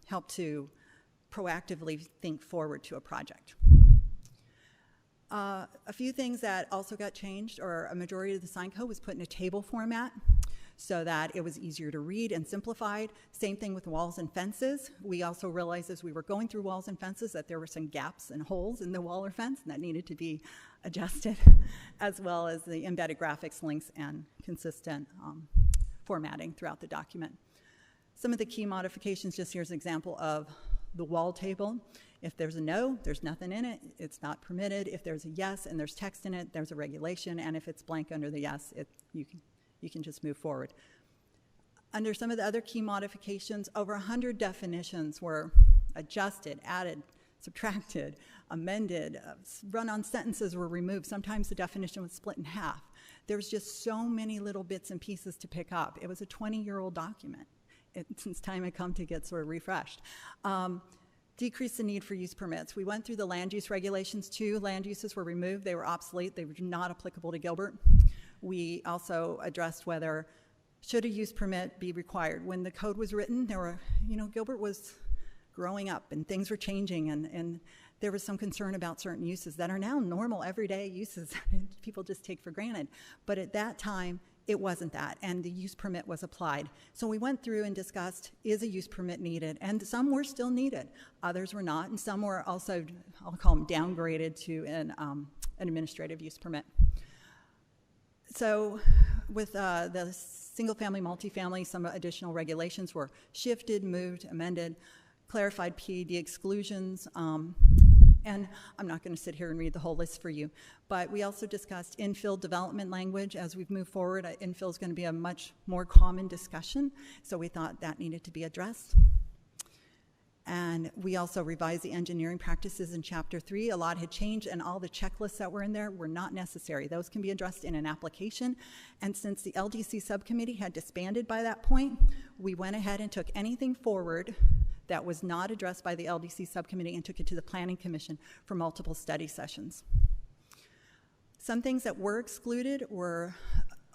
help to proactively think forward to a project. A few things that also got changed, or a majority of the sign code was put in a table format so that it was easier to read and simplified. Same thing with walls and fences. We also realized as we were going through walls and fences that there were some gaps and holes in the wall or fence, and that needed to be adjusted, as well as the embedded graphics, links, and consistent formatting throughout the document. Some of the key modifications, just here's an example of the wall table. If there's a no, there's nothing in it, it's not permitted. If there's a yes and there's text in it, there's a regulation, and if it's blank under the yes, you can just move forward. Under some of the other key modifications, over 100 definitions were adjusted, added, subtracted, amended, run-on sentences were removed. Sometimes the definition was split in half. There was just so many little bits and pieces to pick up. It was a 20-year-old document. Since time had come to get sort of refreshed. Decrease the need for use permits. We went through the land use regulations too. Land uses were removed. They were obsolete. They were not applicable to Gilbert. We also addressed whether should a use permit be required. When the code was written, there were, Gilbert was growing up and things were changing, and there was some concern about certain uses that are now normal everyday uses people just take for granted. But at that time, it wasn't that, and the use permit was applied. So we went through and discussed, is a use permit needed? And some were still needed, others were not, and some were also, I'll call them downgraded to an administrative use permit. So with the single-family, multifamily, some additional regulations were shifted, moved, amended, clarified PED exclusions, and I'm not going to sit here and read the whole list for you, but we also discussed infill development language. As we've moved forward, infill is going to be a much more common discussion, so we thought that needed to be addressed. And we also revised the engineering practices in Chapter 3. A lot had changed, and all the checklists that were in there were not necessary. Those can be addressed in an application, and since the LDC subcommittee had disbanded by that point, we went ahead and took anything forward that was not addressed by the LDC subcommittee and took it to the Planning Commission for multiple study sessions. Some things that were excluded were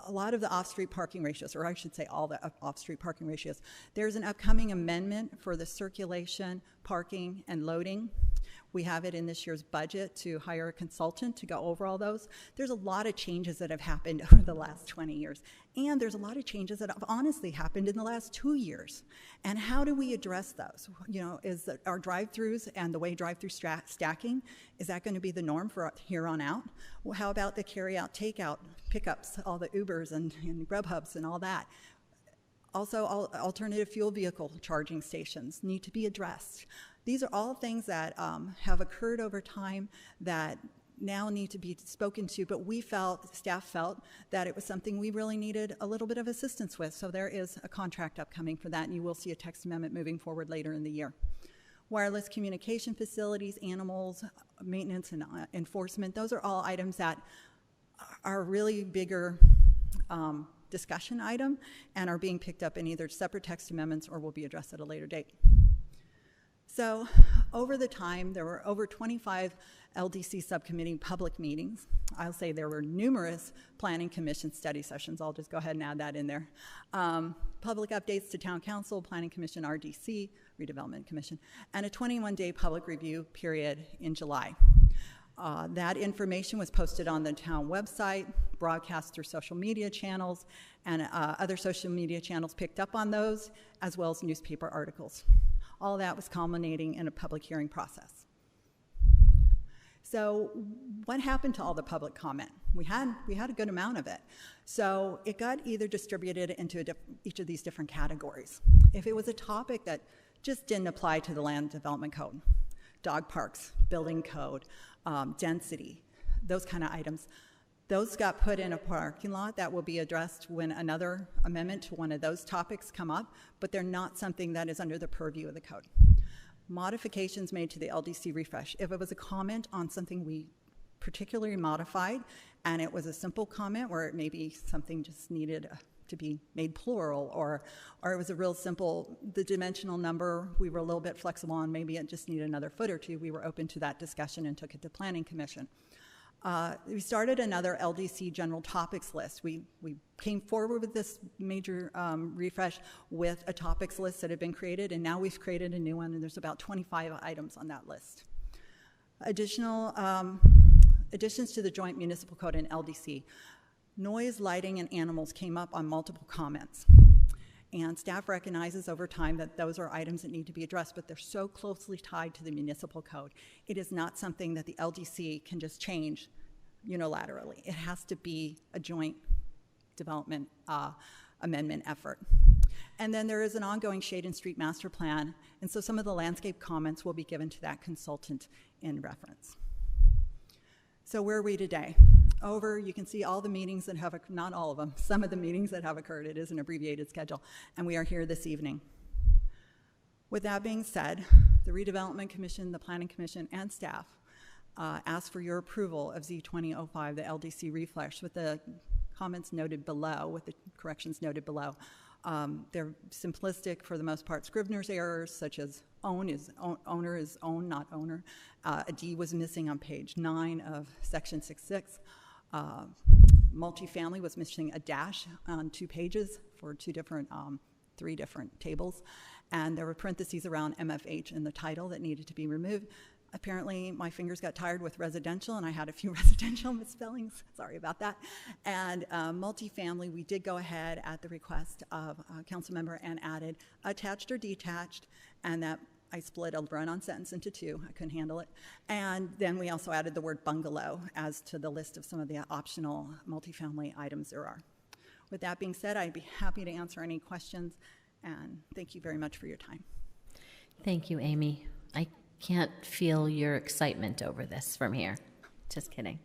a lot of the off-street parking ratios, or I should say all the off-street parking ratios. There's an upcoming amendment for the circulation, parking, and loading. We have it in this year's budget to hire a consultant to go over all those. There's a lot of changes that have happened over the last 20 years. And there's a lot of changes that have honestly happened in the last 2 years. And how do we address those? Is that our drive-throughs and the way drive-through stacking, is that going to be the norm for here on out? Well, how about the carry-out, take-out, pickups, all the Ubers and Grubhubs and all that? Also, alternative fuel vehicle charging stations need to be addressed. These are all things that have occurred over time that now need to be spoken to, but staff felt that it was something we really needed a little bit of assistance with. So there is a contract upcoming for that, and you will see a text amendment moving forward later in the year. Wireless communication facilities, animals, maintenance, and enforcement, those are all items that are really bigger discussion item and are being picked up in either separate text amendments or will be addressed at a later date. So over the time, there were over 25 LDC subcommittee public meetings. I'll say there were numerous Planning Commission study sessions. I'll just go ahead and add that in there. Public updates to Town Council, Planning Commission, RDC, Redevelopment Commission, and a 21-day public review period in July. That information was posted on the town website, broadcast through social media channels, and other social media channels picked up on those, as well as newspaper articles. All of that was culminating in a public hearing process. So what happened to all the public comment? We had a good amount of it. So it got either distributed into each of these different categories. If it was a topic that just didn't apply to the land development code, dog parks, building code, density, those kind of items, those got put in a parking lot that will be addressed when another amendment to one of those topics come up, but they're not something that is under the purview of the code. Modifications made to the LDC refresh. If it was a comment on something we particularly modified, and it was a simple comment where it maybe something just needed to be made plural, or it was a real simple, the dimensional number, we were a little bit flexible on, maybe it just needed another foot or two. We were open to that discussion and took it to Planning Commission. We started another LDC general topics list. We came forward with this major refresh with a topics list that had been created, and now we've created a new one, and there's about 25 items on that list. Additions to the Joint Municipal Code in LDC. Noise, lighting, and animals came up on multiple comments. And staff recognizes over time that those are items that need to be addressed, but they're so closely tied to the municipal code. It is not something that the LDC can just change unilaterally. It has to be a joint development amendment effort. And then there is an ongoing shade and street master plan, and so some of the landscape comments will be given to that consultant in reference. So where are we today? You can see all the meetings that have, not all of them, some of the meetings that have occurred. It is an abbreviated schedule, and we are here this evening. With that being said, the Redevelopment Commission, the Planning Commission, and staff ask for your approval of Z2005, the LDC refresh, with the comments noted below, with the corrections noted below. They're simplistic for the most part. Scrivener's errors, such as owner is own, not owner. A D was missing on page 9 of section 6.6. Multifamily was missing a dash on 2 pages for 3 different tables. And there were parentheses around MFH in the title that needed to be removed. Apparently, my fingers got tired with residential, and I had a few residential misspellings. Sorry about that. And multifamily, we did go ahead at the request of a council member and added attached or detached, and that I split a run-on sentence into 2. I couldn't handle it. And then we also added the word bungalow as to the list of some of the optional multifamily items there are. With that being said, I'd be happy to answer any questions, and thank you very much for your time. Thank you, Amy. I can't feel your excitement over this from here. Just kidding.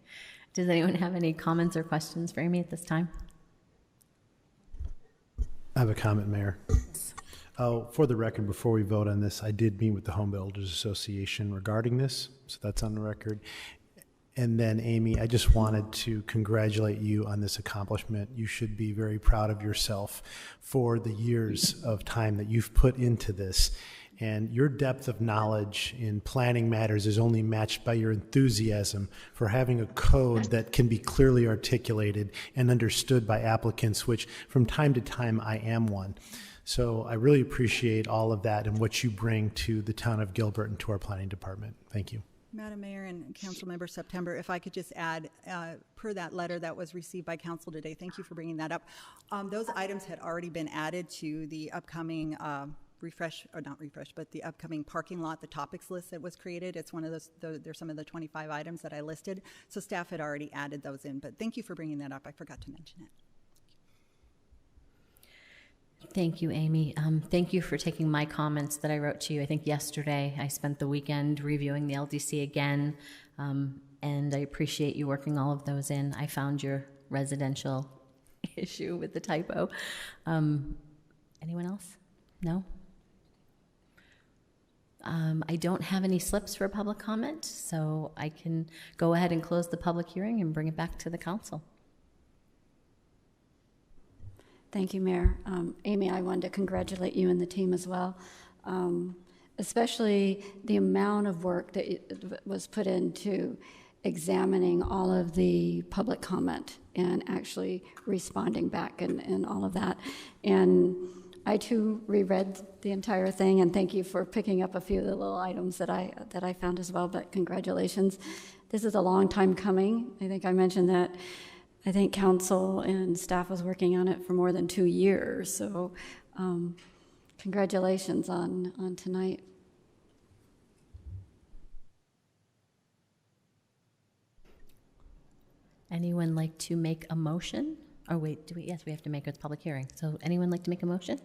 Does anyone have any comments or questions for Amy at this time? I have a comment, Mayor. For the record, before we vote on this, I did meet with the Home Builders Association regarding this, so that's on the record. And then, Amy, I just wanted to congratulate you on this accomplishment. You should be very proud of yourself for the years of time that you've put into this. And your depth of knowledge in planning matters is only matched by your enthusiasm for having a code that can be clearly articulated and understood by applicants, which from time to time I am one. So I really appreciate all of that and what you bring to the town of Gilbert and to our planning department. Thank you. Madam Mayor and Council Member September, if I could just add, per that letter that was received by Council today, thank you for bringing that up. Those items had already been added to the upcoming the upcoming parking lot, the topics list that was created. It's one of those, there's some of the 25 items that I listed. So staff had already added those in, but thank you for bringing that up. I forgot to mention it. Thank you, Amy. Thank you for taking my comments that I wrote to you, I think yesterday. I spent the weekend reviewing the LDC again, and I appreciate you working all of those in. I found your residential issue with the typo. Anyone else? No? I don't have any slips for public comment, so I can go ahead and close the public hearing and bring it back to the council. Thank you, Mayor. Amy, I wanted to congratulate you and the team as well, especially the amount of work that was put into examining all of the public comment and actually responding back and all of that. And I too reread the entire thing, and thank you for picking up a few of the little items that I found as well, but congratulations. This is a long time coming. I think I mentioned that I think council and staff was working on it for more than 2 years, so congratulations on tonight. Anyone like to make a motion? Oh wait, yes, we have to make a public hearing. So anyone like to make a motion?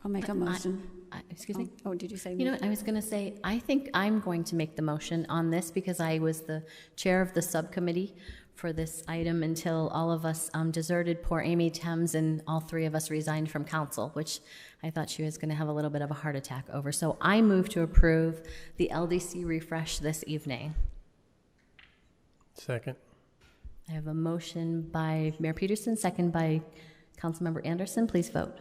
I'll make a motion. Excuse me? Oh, did you say? You know what, I was going to say, I think I'm going to make the motion on this because I was the chair of the subcommittee for this item until all of us deserted poor Amy Thames and all 3 of us resigned from council, which I thought she was going to have a little bit of a heart attack over. So I move to approve the LDC refresh this evening. Second. I have a motion by Mayor Peterson, second by Councilmember Anderson. Please vote.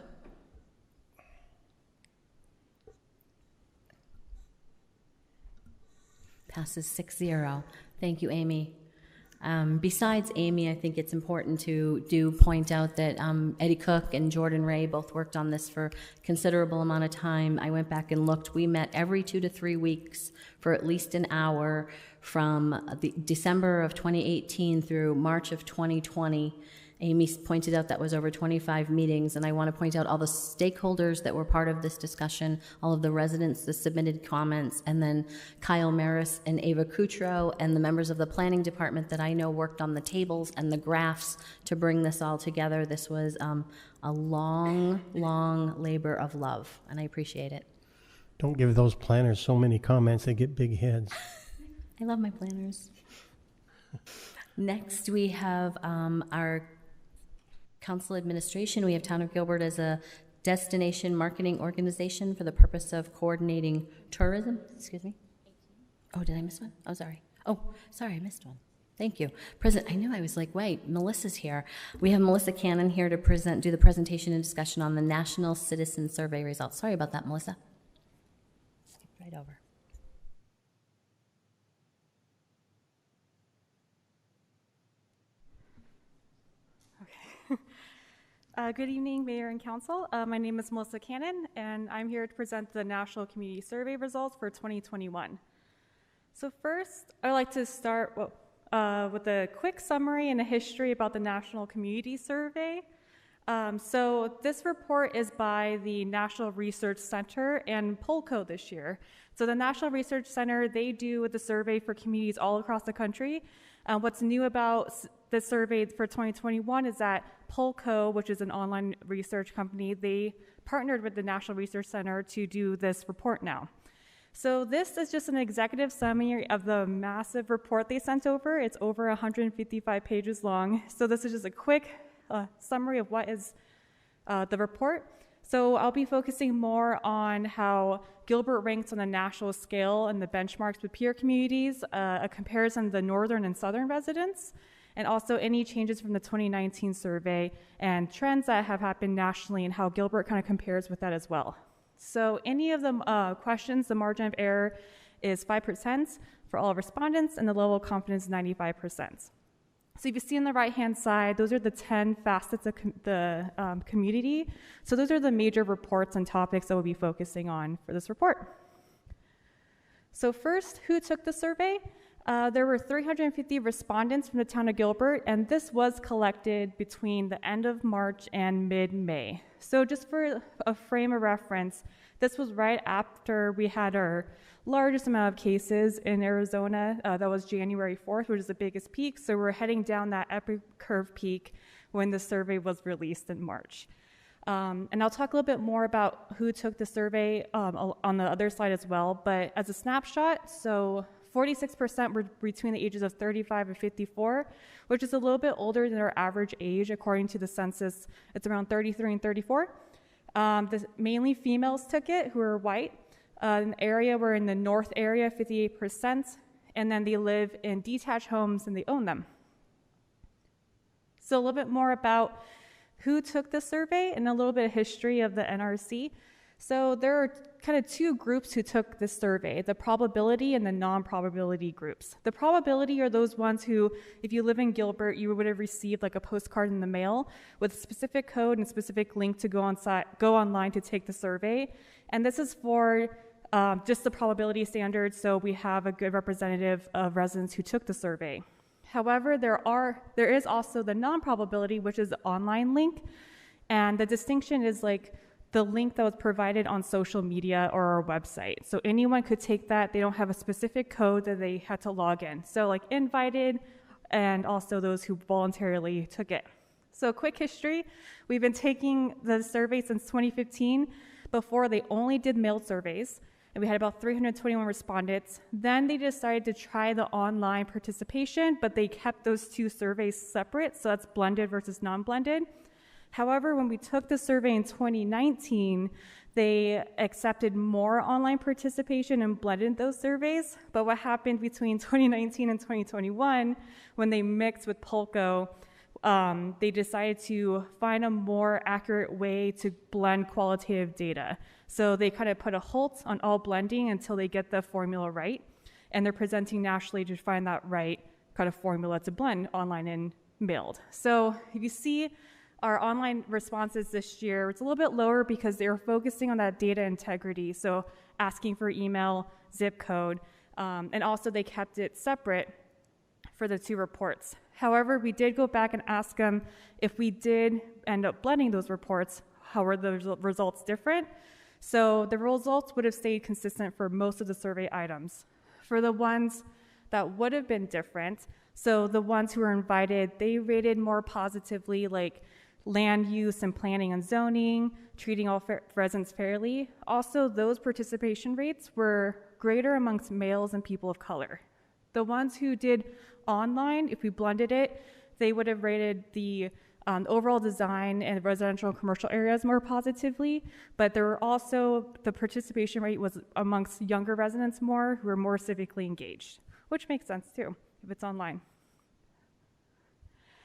Passes 6-0. Thank you, Amy. Besides Amy, I think it's important to point out that Eddie Cook and Jordan Ray both worked on this for a considerable amount of time. I went back and looked. We met every 2 to 3 weeks for at least an hour from December of 2018 through March of 2020. Amy pointed out that was over 25 meetings, and I want to point out all the stakeholders that were part of this discussion, all of the residents that submitted comments, and then Kyle Maris and Ava Kutro and the members of the planning department that I know worked on the tables and the graphs to bring this all together. This was a long, long labor of love, and I appreciate it. Don't give those planners so many comments, they get big heads. I love my planners. Next, we have our council administration. We have Town of Gilbert as a destination marketing organization for the purpose of coordinating tourism. Excuse me. Oh, did I miss one? Oh, sorry. Oh, sorry, I missed one. Thank you. I knew I was like, wait, Melissa's here. We have Melissa Cannon here to do the presentation and discussion on the National Citizen Survey results. Sorry about that, Melissa. Skip right over. Good evening, Mayor and Council. My name is Melissa Cannon, and I'm here to present the National Community Survey results for 2021. So first, I'd like to start with a quick summary and a history about the National Community Survey. So this report is by the National Research Center and Polco this year. So the National Research Center, they do the survey for communities all across the country. What's new about the survey for 2021 is that Polco, which is an online research company, they partnered with the National Research Center to do this report now. So this is just an executive summary of the massive report they sent over. It's over 155 pages long. So this is just a quick summary of what is the report. So I'll be focusing more on how Gilbert ranks on a national scale and the benchmarks with peer communities, a comparison of the northern and southern residents, and also any changes from the 2019 survey and trends that have happened nationally and how Gilbert kind of compares with that as well. So any of the questions, the margin of error is 5% for all respondents, and the level of confidence is 95%. So if you see on the right-hand side, those are the 10 facets of the community. So those are the major reports and topics that we'll be focusing on for this report. So first, who took the survey? There were 350 respondents from the town of Gilbert, and this was collected between the end of March and mid-May. So just for a frame of reference, this was right after we had our largest amount of cases in Arizona. That was January 4th, which is the biggest peak. So we're heading down that epic curve peak when the survey was released in March. And I'll talk a little bit more about who took the survey on the other slide as well. But as a snapshot, so 46% were between the ages of 35 and 54, which is a little bit older than our average age. According to the census, it's around 33 and 34. Mainly females took it who are white. An area were in the north area, 58%, and then they live in detached homes and they own them. So a little bit more about who took the survey and a little bit of history of the NRC. So there are kind of two groups who took this survey, the probability and the non-probability groups. The probability are those ones who, if you live in Gilbert, you would have received like a postcard in the mail with a specific code and specific link to go online to take the survey. And this is for just the probability standards, so we have a good representative of residents who took the survey. However, there is also the non-probability, which is the online link, and the distinction is like the link that was provided on social media or our website. So anyone could take that. They don't have a specific code that they had to log in. So like invited, and also those who voluntarily took it. So quick history, we've been taking the survey since 2015. Before, they only did mailed surveys, and we had about 321 respondents. Then they decided to try the online participation, but they kept those two surveys separate, so that's blended versus non-blended. However, when we took the survey in 2019, they accepted more online participation and blended those surveys. But what happened between 2019 and 2021, when they mixed with Polko, they decided to find a more accurate way to blend qualitative data. So they kind of put a halt on all blending until they get the formula right. And they're presenting nationally to find that right kind of formula to blend online and mailed. So if you see our online responses this year, it's a little bit lower because they were focusing on that data integrity. So asking for email, zip code, and also they kept it separate for the two reports. However, we did go back and ask them if we did end up blending those reports, how were the results different? So the results would have stayed consistent for most of the survey items. For the ones that would have been different, so the ones who were invited, they rated more positively, like land use and planning and zoning, treating all residents fairly. Also, those participation rates were greater amongst males and people of color. The ones who did online, if we blended it, they would have rated the overall design and residential and commercial areas more positively, but there were also, the participation rate was amongst younger residents more, who are more civically engaged, which makes sense too, if it's online.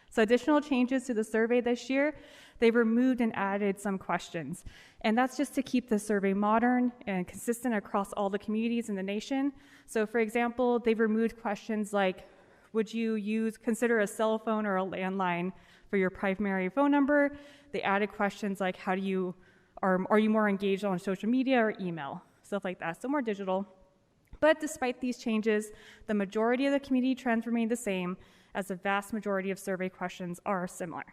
So additional changes to the survey this year, they removed and added some questions. And that's just to keep the survey modern and consistent across all the communities in the nation. So for example, they've removed questions like, would you consider a cell phone or a landline for your primary phone number? They added questions like, are you more engaged on social media or email? Stuff like that, so more digital. But despite these changes, the majority of the community trends remain the same, as the vast majority of survey questions are similar.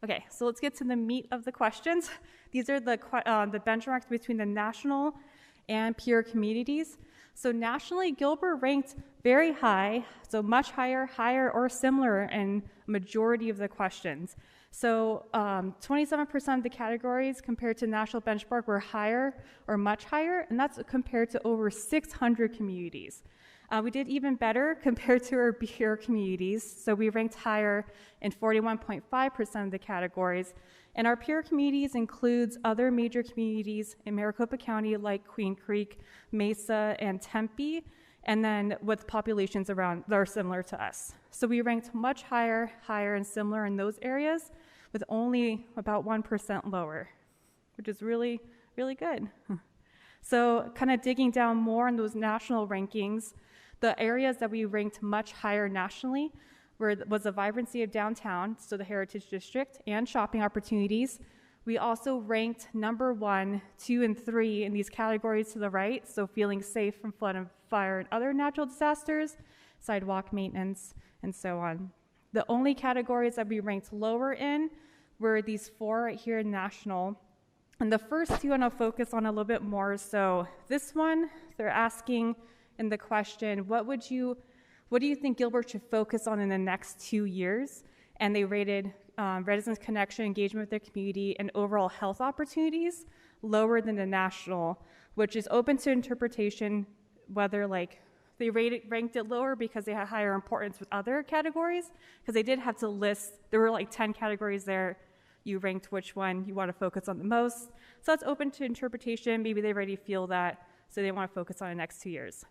Okay, so let's get to the meat of the questions. These are the benchmarks between the national and peer communities. So nationally, Gilbert ranked very high, so much higher or similar in majority of the questions. So 27% of the categories compared to national benchmark were higher or much higher, and that's compared to over 600 communities. We did even better compared to our peer communities, so we ranked higher in 41.5% of the categories. And our peer communities includes other major communities in Maricopa County like Queen Creek, Mesa, and Tempe, and then with populations around that are similar to us. So we ranked much higher, and similar in those areas, with only about 1% lower, which is really, really good. So kind of digging down more on those national rankings, the areas that we ranked much higher nationally was the vibrancy of downtown, so the Heritage District, and shopping opportunities. We also ranked number 1, 2, and 3 in these categories to the right, so feeling safe from flood and fire and other natural disasters, sidewalk maintenance, and so on. The only categories that we ranked lower in were these 4 right here in national. And the first 2 I want to focus on a little bit more. So this one, they're asking in the question, what do you think Gilbert should focus on in the next 2 years? And they rated residents' connection, engagement with their community, and overall health opportunities lower than the national, which is open to interpretation, whether they ranked it lower because they had higher importance with other categories, because they did have to list, there were 10 categories there, you ranked which one you want to focus on the most. So it's open to interpretation, maybe they already feel that, so they want to focus on the next 2 years.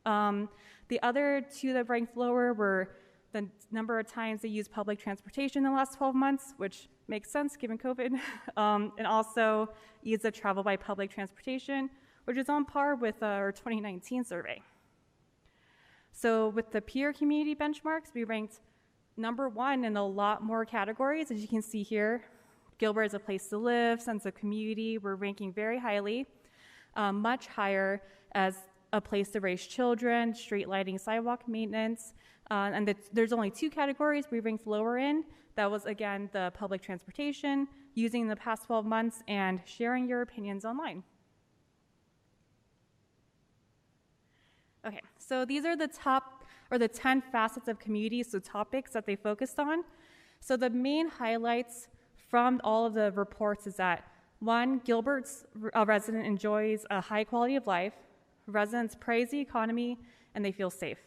The other 2 that ranked lower were the number of times they used public transportation in the last 12 months, which makes sense given COVID, and also ease of travel by public transportation, which is on par with our 2019 survey. So with the peer community benchmarks, we ranked number 1 in a lot more categories. As you can see here, Gilbert is a place to live, sense of community, we're ranking very highly, much higher as a place to raise children, street lighting, sidewalk maintenance, and there's only 2 categories we ranked lower in. That was, again, the public transportation, using the past 12 months, and sharing your opinions online. Okay, so these are the top, or the 10 facets of community, so topics that they focused on. So the main highlights from all of the reports is that, 1, Gilbert's resident enjoys a high quality of life, residents praise the economy, and they feel safe.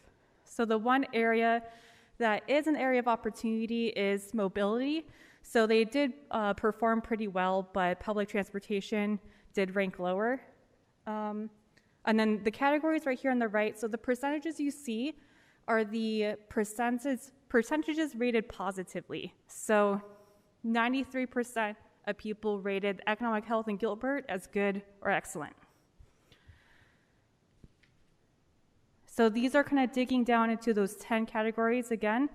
So the one area that is an area of opportunity is mobility. So they did perform pretty well, but public transportation did rank lower. And then the categories right here on the right, so the percentages you see are the percentages rated positively. So 93% of people rated economic health in Gilbert as good or excellent. So these are kind of digging down into those 10 categories again.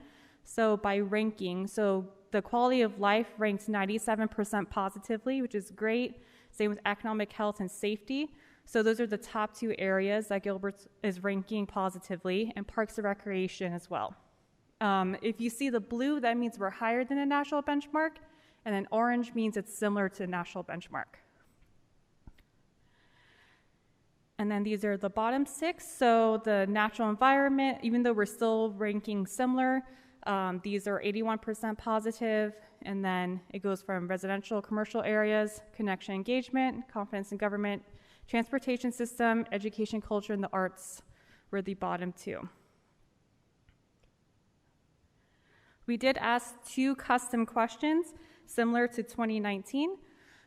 So by ranking, so the quality of life ranks 97% positively, which is great. Same with economic health and safety. So those are the top two areas that Gilbert is ranking positively, and parks and recreation as well. If you see the blue, that means we're higher than a national benchmark, and then orange means it's similar to a national benchmark. And then these are the bottom 6. So the natural environment, even though we're still ranking similar, these are 81% positive. And then it goes from residential, commercial areas, connection engagement, confidence in government, transportation system, education, culture, and the arts were the bottom 2. We did ask 2 custom questions similar to 2019.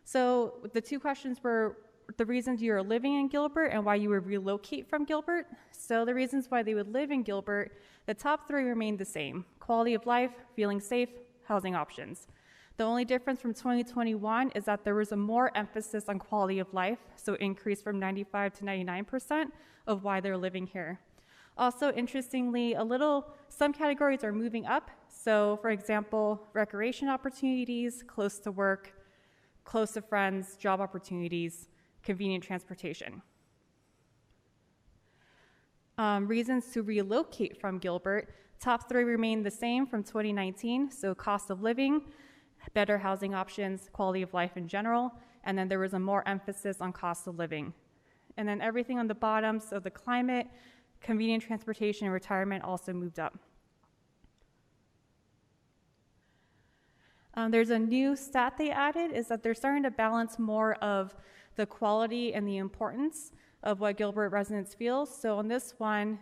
So the 2 questions were the reasons you are living in Gilbert and why you would relocate from Gilbert. So the reasons why they would live in Gilbert, the top 3 remained the same: quality of life, feeling safe, housing options. The only difference from 2021 is that there was a more emphasis on quality of life, so increased from 95 to 99% of why they're living here. Also, interestingly, some categories are moving up. So for example, recreation opportunities, close to work, close to friends, job opportunities, convenient transportation. Reasons to relocate from Gilbert, top 3 remain the same from 2019, so cost of living, better housing options, quality of life in general, and then there was a more emphasis on cost of living. And then everything on the bottom, so the climate, convenient transportation, and retirement also moved up. There's a new stat they added, is that they're starting to balance more of the quality and the importance of what Gilbert residents feel. So on this one,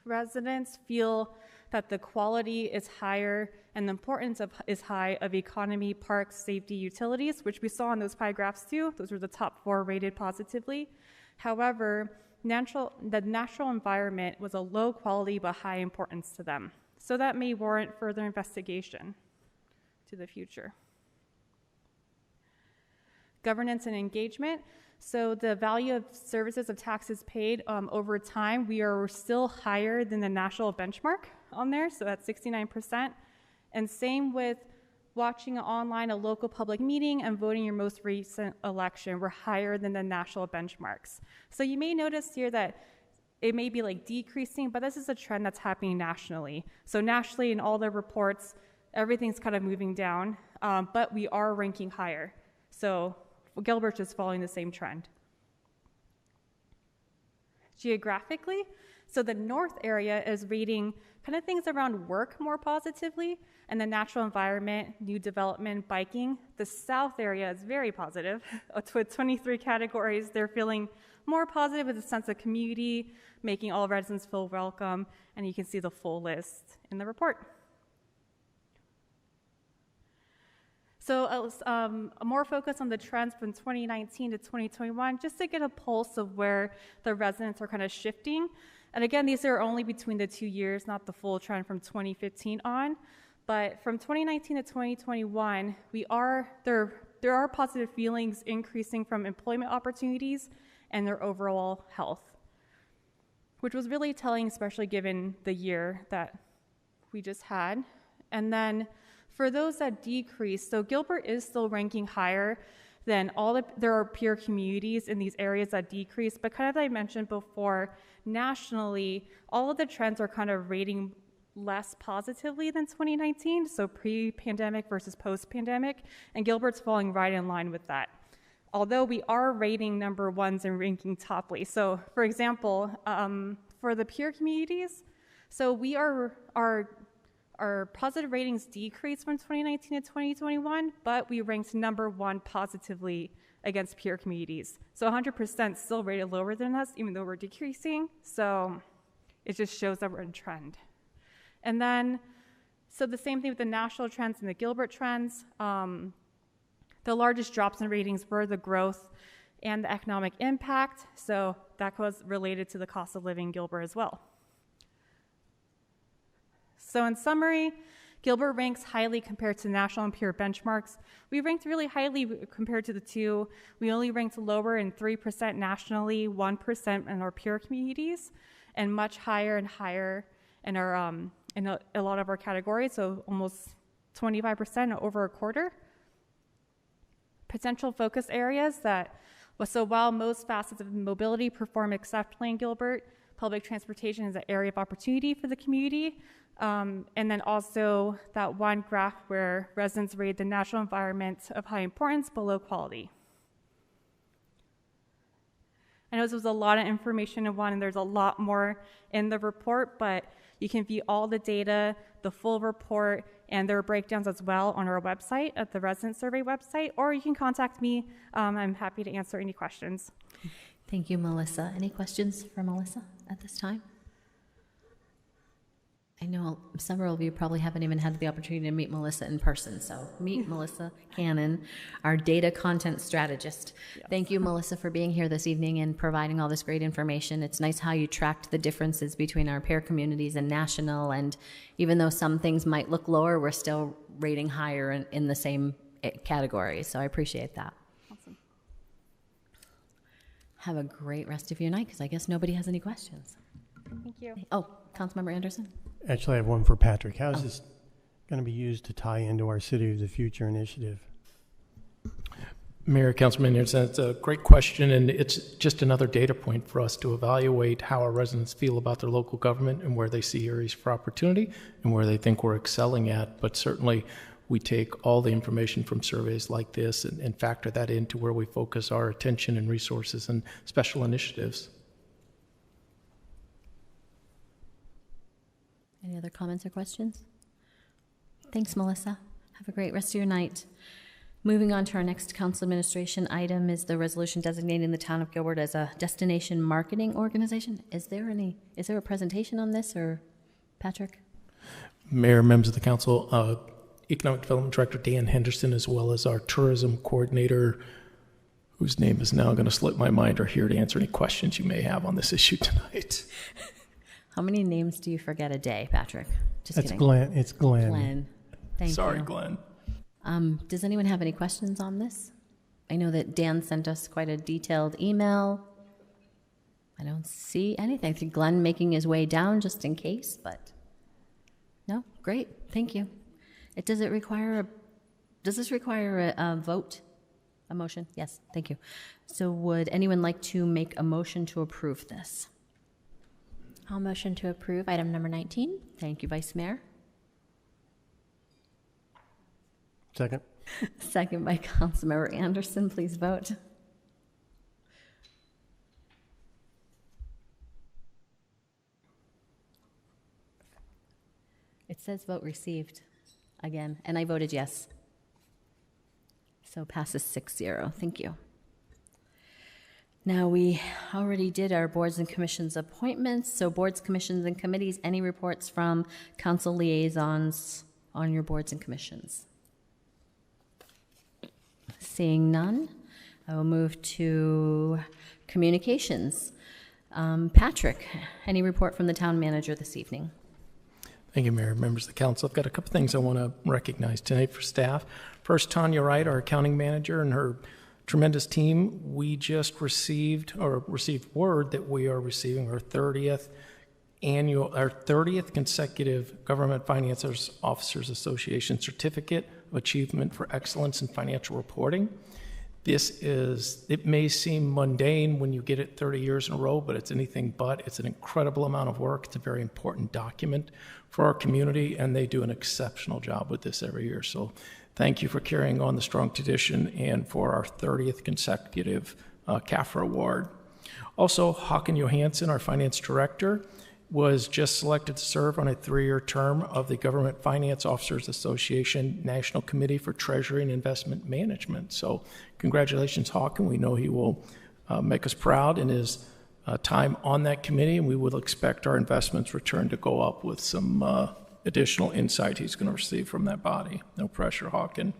residents feel that the quality is higher and the importance is high of economy, parks, safety, utilities, which we saw in those pie graphs too. Those were the top 4 rated positively. However, the natural environment was a low quality but high importance to them. So that may warrant further investigation to the future. Governance and engagement. So the value of services of taxes paid over time, we are still higher than the national benchmark on there, so that's 69%. And same with watching online a local public meeting and voting your most recent election, we're higher than the national benchmarks. So you may notice here that it may be like decreasing, but this is a trend that's happening nationally. So nationally in all the reports, everything's kind of moving down, but we are ranking higher. So Gilbert's is following the same trend. Geographically, so the north area is rating kind of things around work more positively, and the natural environment, new development, biking. The south area is very positive. With 23 categories, they're feeling more positive with a sense of community, making all residents feel welcome, and you can see the full list in the report. So more focus on the trends from 2019 to 2021, just to get a pulse of where the residents are kind of shifting. And again, these are only between the 2 years, not the full trend from 2015 on. But from 2019 to 2021, there are positive feelings increasing from employment opportunities and their overall health, which was really telling, especially given the year that we just had. And then for those that decrease, so Gilbert is still ranking higher than there are peer communities in these areas that decrease, but kind of like I mentioned before, nationally, all of the trends are kind of rating less positively than 2019, so pre-pandemic versus post-pandemic, and Gilbert's falling right in line with that. Although we are rating number 1s and ranking toply. So for example, for the peer communities, so our positive ratings decreased from 2019 to 2021, but we ranked number 1 positively against peer communities. So 100% still rated lower than us, even though we're decreasing. So it just shows that we're in trend. And then So the same thing with the national trends and the Gilbert trends. The largest drops in ratings were the growth and the economic impact, so that was related to the cost of living in Gilbert as well. So in summary, Gilbert ranks highly compared to national and peer benchmarks. We ranked really highly compared to the two. We only ranked lower in 3% nationally, 1% in our peer communities, and much higher and higher in our in a lot of our categories, so almost 25%, over a quarter. Potential focus areas so while most facets of mobility perform exceptionally in Gilbert, public transportation is an area of opportunity for the community. And then also that one graph where residents rate the natural environment of high importance below quality. I know this was a lot of information in one, and there's a lot more in the report, but you can view all the data, the full report, and there are breakdowns as well on our website at the resident survey website, or you can contact me. I'm happy to answer any questions. Thank you, Melissa. Any questions for Melissa at this time? I know several of you probably haven't even had the opportunity to meet Melissa in person, so meet Melissa Cannon, our data content strategist. Yes. Thank you, Melissa, for being here this evening and providing all this great information. It's nice how you tracked the differences between our peer communities and national, and even though some things might look lower, we're still rating higher in the same category, so I appreciate that. Awesome. Have a great rest of your night, because I guess nobody has any questions. Thank you. Oh, Councilmember Anderson? Actually, I have one for Patrick. How is this going to be used to tie into our City of the Future initiative? Mayor, Councilman Anderson, it's a great question, and it's just another data point for us to evaluate how our residents feel about their local government and where they see areas for opportunity and where they think we're excelling at. But certainly, we take all the information from surveys like this and factor that into where we focus our attention and resources and special initiatives. Any other comments or questions? Thanks, Melissa. Have a great rest of your night. Moving on to our next council administration item is the resolution designating the town of Gilbert as a destination marketing organization. Is there a presentation on this, or Patrick? Mayor, members of the council, Economic Development Director Dan Henderson, as well as our tourism coordinator, whose name is now going to slip my mind, are here to answer any questions you may have on this issue tonight. How many names do you forget a day, Patrick? Just That's kidding. Glenn. It's Glenn. Glenn. Thank you. Sorry, Glenn. Does anyone have any questions on this? I know that Dan sent us quite a detailed email. I don't see anything. I think Glenn making his way down just in case, but no? Great. Thank you. Does this require a vote? A motion? Yes. Thank you. So would anyone like to make a motion to approve this? I'll motion to approve item number 19. Thank you, Vice Mayor. Second. Second by Councilmember Anderson. Please vote. It says vote received again, and I voted yes. So passes 6-0. Thank you. Now, we already did our boards and commissions appointments. So boards, commissions, and committees, any reports from council liaisons on your boards and commissions? Seeing none, I will move to communications. Patrick, any report from the town manager this evening? Thank you, Mayor, members of the council. I've got a couple things I want to recognize tonight for staff. First, Tanya Wright, our accounting manager, and her tremendous team. We just received word that we are receiving our 30th consecutive Government Finance Officers Association Certificate of Achievement for Excellence in Financial Reporting. It may seem mundane when you get it 30 years in a row, but it's anything but. It's an incredible amount of work. It's a very important document for our community, and they do an exceptional job with this every year. So thank you for carrying on the strong tradition and for our 30th consecutive CAFRA award. Also, Håkan Johansson, our finance director, was just selected to serve on a 3-year term of the Government Finance Officers Association National Committee for Treasury and Investment Management. So congratulations, Håkan. We know he will make us proud in his time on that committee, and we would expect our investments return to go up with some additional insight he's going to receive from that body. No pressure, Hawk. And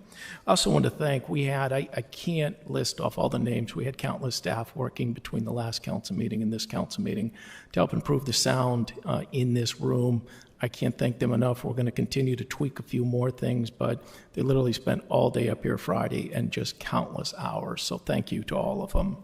I also want to thank, I can't list off all the names. We had countless staff working between the last council meeting and this council meeting to help improve the sound in this room. I can't thank them enough. We're going to continue to tweak a few more things, but they literally spent all day up here Friday and just countless hours. So thank you to all of them.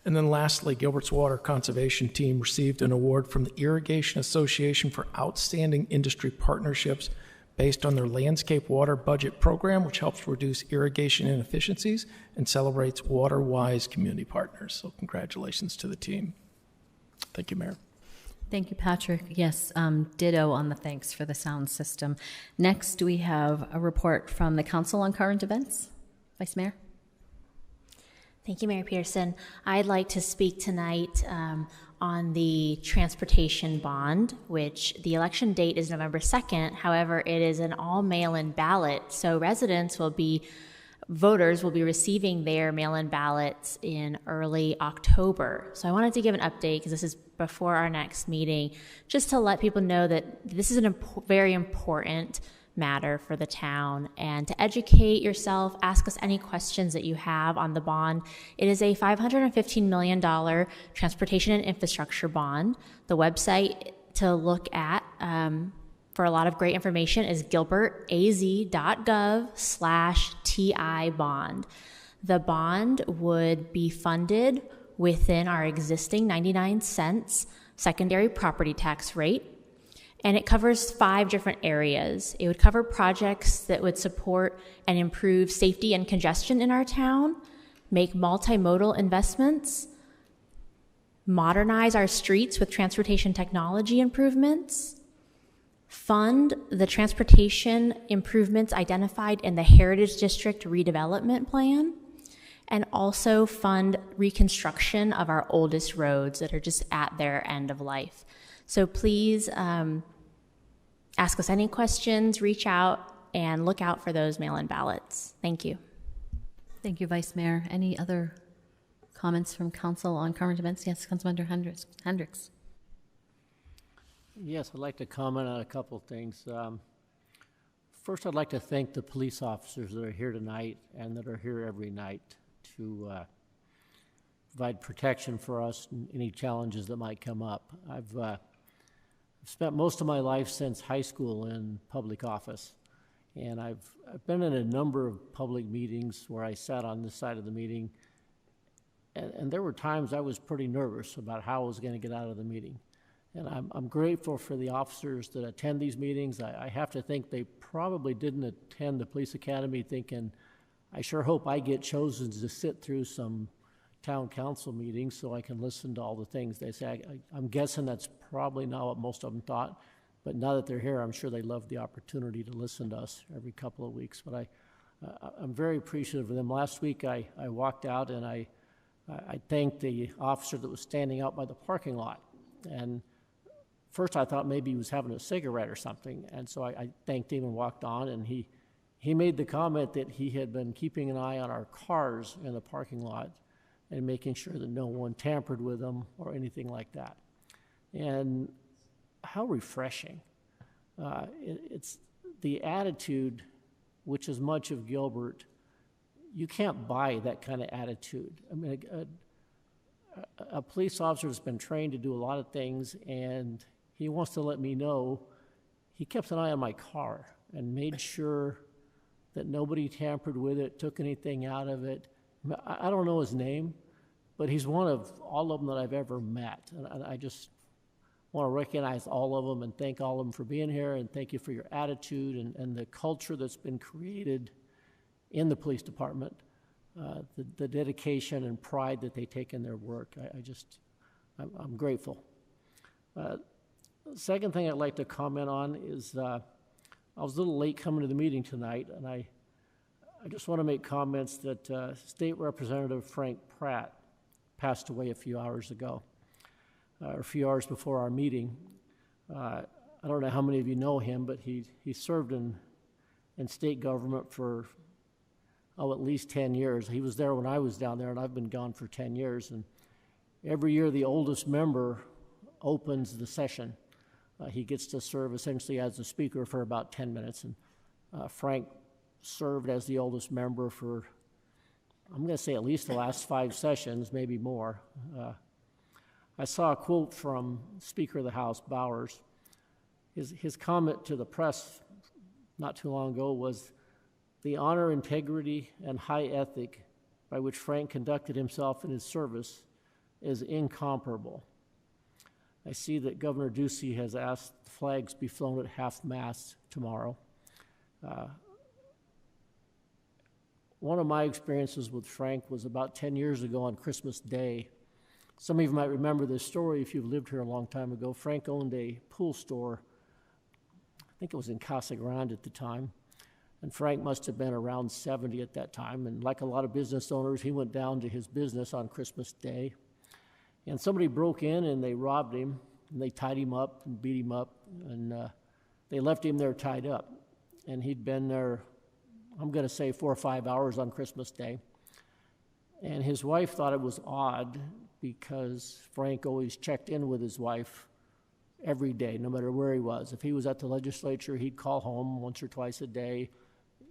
And then lastly, Gilbert's Water Conservation Team received an award from the Irrigation Association for Outstanding Industry Partnerships based on their Landscape Water Budget Program, which helps reduce irrigation inefficiencies and celebrates water-wise community partners. So congratulations to the team. Thank you, Mayor. Thank you, Patrick. Yes, ditto on the thanks for the sound system. Next, we have a report from the Council on Current Events. Vice Mayor. Thank you, Mayor Peterson. I'd like to speak tonight on the transportation bond, which the election date is November 2nd. However, it is an all mail-in ballot, so voters will be receiving their mail-in ballots in early October. So I wanted to give an update because this is before our next meeting, just to let people know that this is a very important matter for the town, and to educate yourself, ask us any questions that you have on the bond. It is a $515 million transportation and infrastructure bond. The website to look at for a lot of great information is gilbertaz.gov/TI bond. The bond would be funded within our existing 99 cents secondary property tax rate. And it covers 5 different areas. It would cover projects that would support and improve safety and congestion in our town, make multimodal investments, modernize our streets with transportation technology improvements, fund the transportation improvements identified in the Heritage District redevelopment plan, and also fund reconstruction of our oldest roads that are just at their end of life. So please ask us any questions, reach out, and look out for those mail-in ballots. Thank you. Thank you, Vice Mayor. Any other comments from Council on Current Events? Yes, Councilmember Hendricks. Yes, I'd like to comment on a couple of things. First, I'd like to thank the police officers that are here tonight and that are here every night to provide protection for us and any challenges that might come up. I've spent most of my life since high school in public office, and I've been in a number of public meetings where I sat on this side of the meeting, and there were times I was pretty nervous about how I was going to get out of the meeting. And I'm grateful for the officers that attend these meetings. I have to think they probably didn't attend the police academy thinking, I sure hope I get chosen to sit through some town council meetings so I can listen to all the things they say. I'm guessing that's probably not what most of them thought, but now that they're here, I'm sure they love the opportunity to listen to us every couple of weeks. But I'm very appreciative of them. Last week I walked out and I thanked the officer that was standing out by the parking lot. And first I thought maybe he was having a cigarette or something, and so I thanked him and walked on, and he made the comment that he had been keeping an eye on our cars in the parking lot and making sure that no one tampered with them or anything like that. And how refreshing. It's the attitude, which is much of Gilbert. You can't buy that kind of attitude. I mean, a police officer has been trained to do a lot of things, and he wants to let me know he kept an eye on my car and made sure that nobody tampered with it, took anything out of it. I don't know his name, but he's one of all of them that I've ever met. And I just want to recognize all of them and thank all of them for being here, and thank you for your attitude and the culture that's been created in the police department, the dedication and pride that they take in their work. I'm grateful. Second thing I'd like to comment on is I was a little late coming to the meeting tonight, and I just want to make comments that State Representative Frank Pratt passed away a few hours ago, or a few hours before our meeting. I don't know how many of you know him, but he served in state government for, at least 10 years. He was there when I was down there, and I've been gone for 10 years. And every year, the oldest member opens the session. He gets to serve essentially as the speaker for about 10 minutes. And Frank served as the oldest member for, I'm going to say, at least the last 5 sessions, maybe more. I saw a quote from Speaker of the House, Bowers. His comment to the press not too long ago was, "The honor, integrity, and high ethic by which Frank conducted himself in his service is incomparable." I see that Governor Ducey has asked the flags be flown at half-mast tomorrow. One of my experiences with Frank was about 10 years ago on Christmas Day. Some of you might remember this story if you've lived here a long time ago. Frank owned a pool store. I think it was in Casa Grande at the time. And Frank must have been around 70 at that time. And like a lot of business owners, he went down to his business on Christmas Day. And somebody broke in and they robbed him. And they tied him up and beat him up. And they left him there tied up. And he'd been there, I'm going to say, 4 or 5 hours on Christmas Day. And his wife thought it was odd because Frank always checked in with his wife every day, no matter where he was. If he was at the legislature, he'd call home once or twice a day.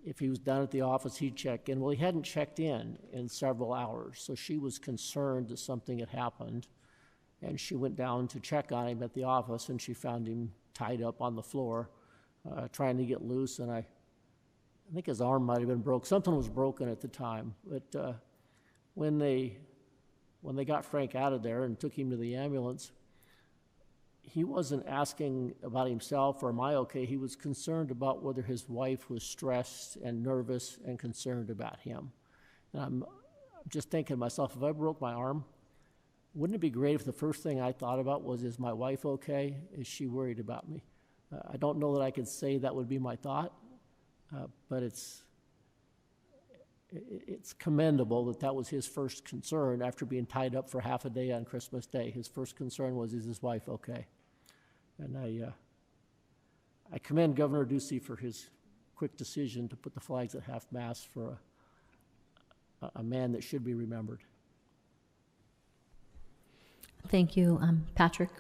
If he was down at the office, he'd check in. Well, he hadn't checked in several hours, so she was concerned that something had happened. And she went down to check on him at the office, and she found him tied up on the floor, trying to get loose. And I think his arm might have been broke. Something was broken at the time. But when they got Frank out of there and took him to the ambulance, he wasn't asking about himself or am I okay. He was concerned about whether his wife was stressed and nervous and concerned about him. And I'm just thinking to myself, if I broke my arm, wouldn't it be great if the first thing I thought about was, is my wife okay? Is she worried about me? I don't know that I could say that would be my thought, but it's commendable that that was his first concern after being tied up for half a day on Christmas Day. His first concern was, is his wife okay? And I commend Governor Ducey for his quick decision to put the flags at half-mast for a man that should be remembered. Thank you. Patrick?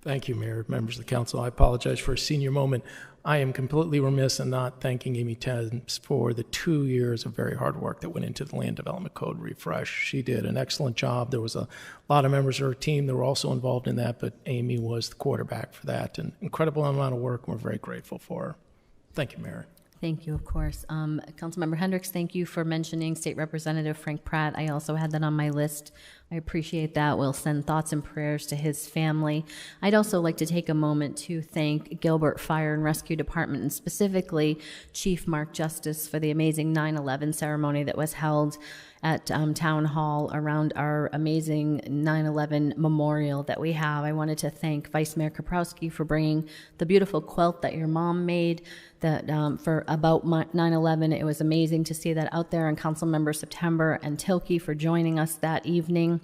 Thank you, Mayor, members of the council. I apologize for a senior moment. I am completely remiss in not thanking Amy Thames for the 2 years of very hard work that went into the Land Development Code refresh. She did an excellent job. There was a lot of members of her team that were also involved in that, but Amy was the quarterback for that. An incredible amount of work, and we're very grateful for her. Thank you, Mayor. Thank you, of course. Councilmember Hendricks, thank you for mentioning State Representative Frank Pratt. I also had that on my list. I appreciate that. We'll send thoughts and prayers to his family. I'd also like to take a moment to thank Gilbert Fire and Rescue Department, and specifically Chief Mark Justice, for the amazing 9/11 ceremony that was held at Town Hall around our amazing 9/11 memorial that we have. I wanted to thank Vice Mayor Kaprowski for bringing the beautiful quilt that your mom made that for about 9/11. It was amazing to see that out there, and Councilmember September and Tilkey for joining us that evening.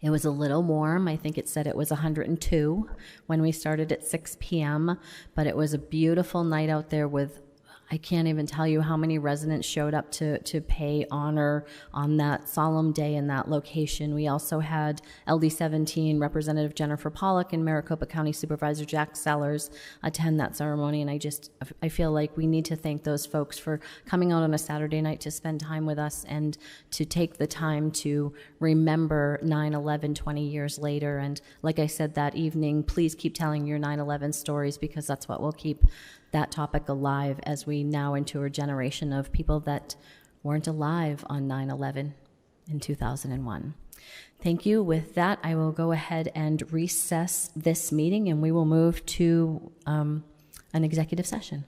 It was a little warm. I think it said it was 102 when we started at 6 p.m., but it was a beautiful night out there with, I can't even tell you how many residents showed up to pay honor on that solemn day in that location. We also had LD17 Representative Jennifer Pollock and Maricopa County Supervisor Jack Sellers attend that ceremony, and I feel like we need to thank those folks for coming out on a Saturday night to spend time with us and to take the time to remember 9/11 20 years later. And like I said that evening, please keep telling your 9/11 stories, because that's what will keep that topic alive as we now enter a generation of people that weren't alive on 9/11 in 2001. Thank you. With that, I will go ahead and recess this meeting, and we will move to an executive session.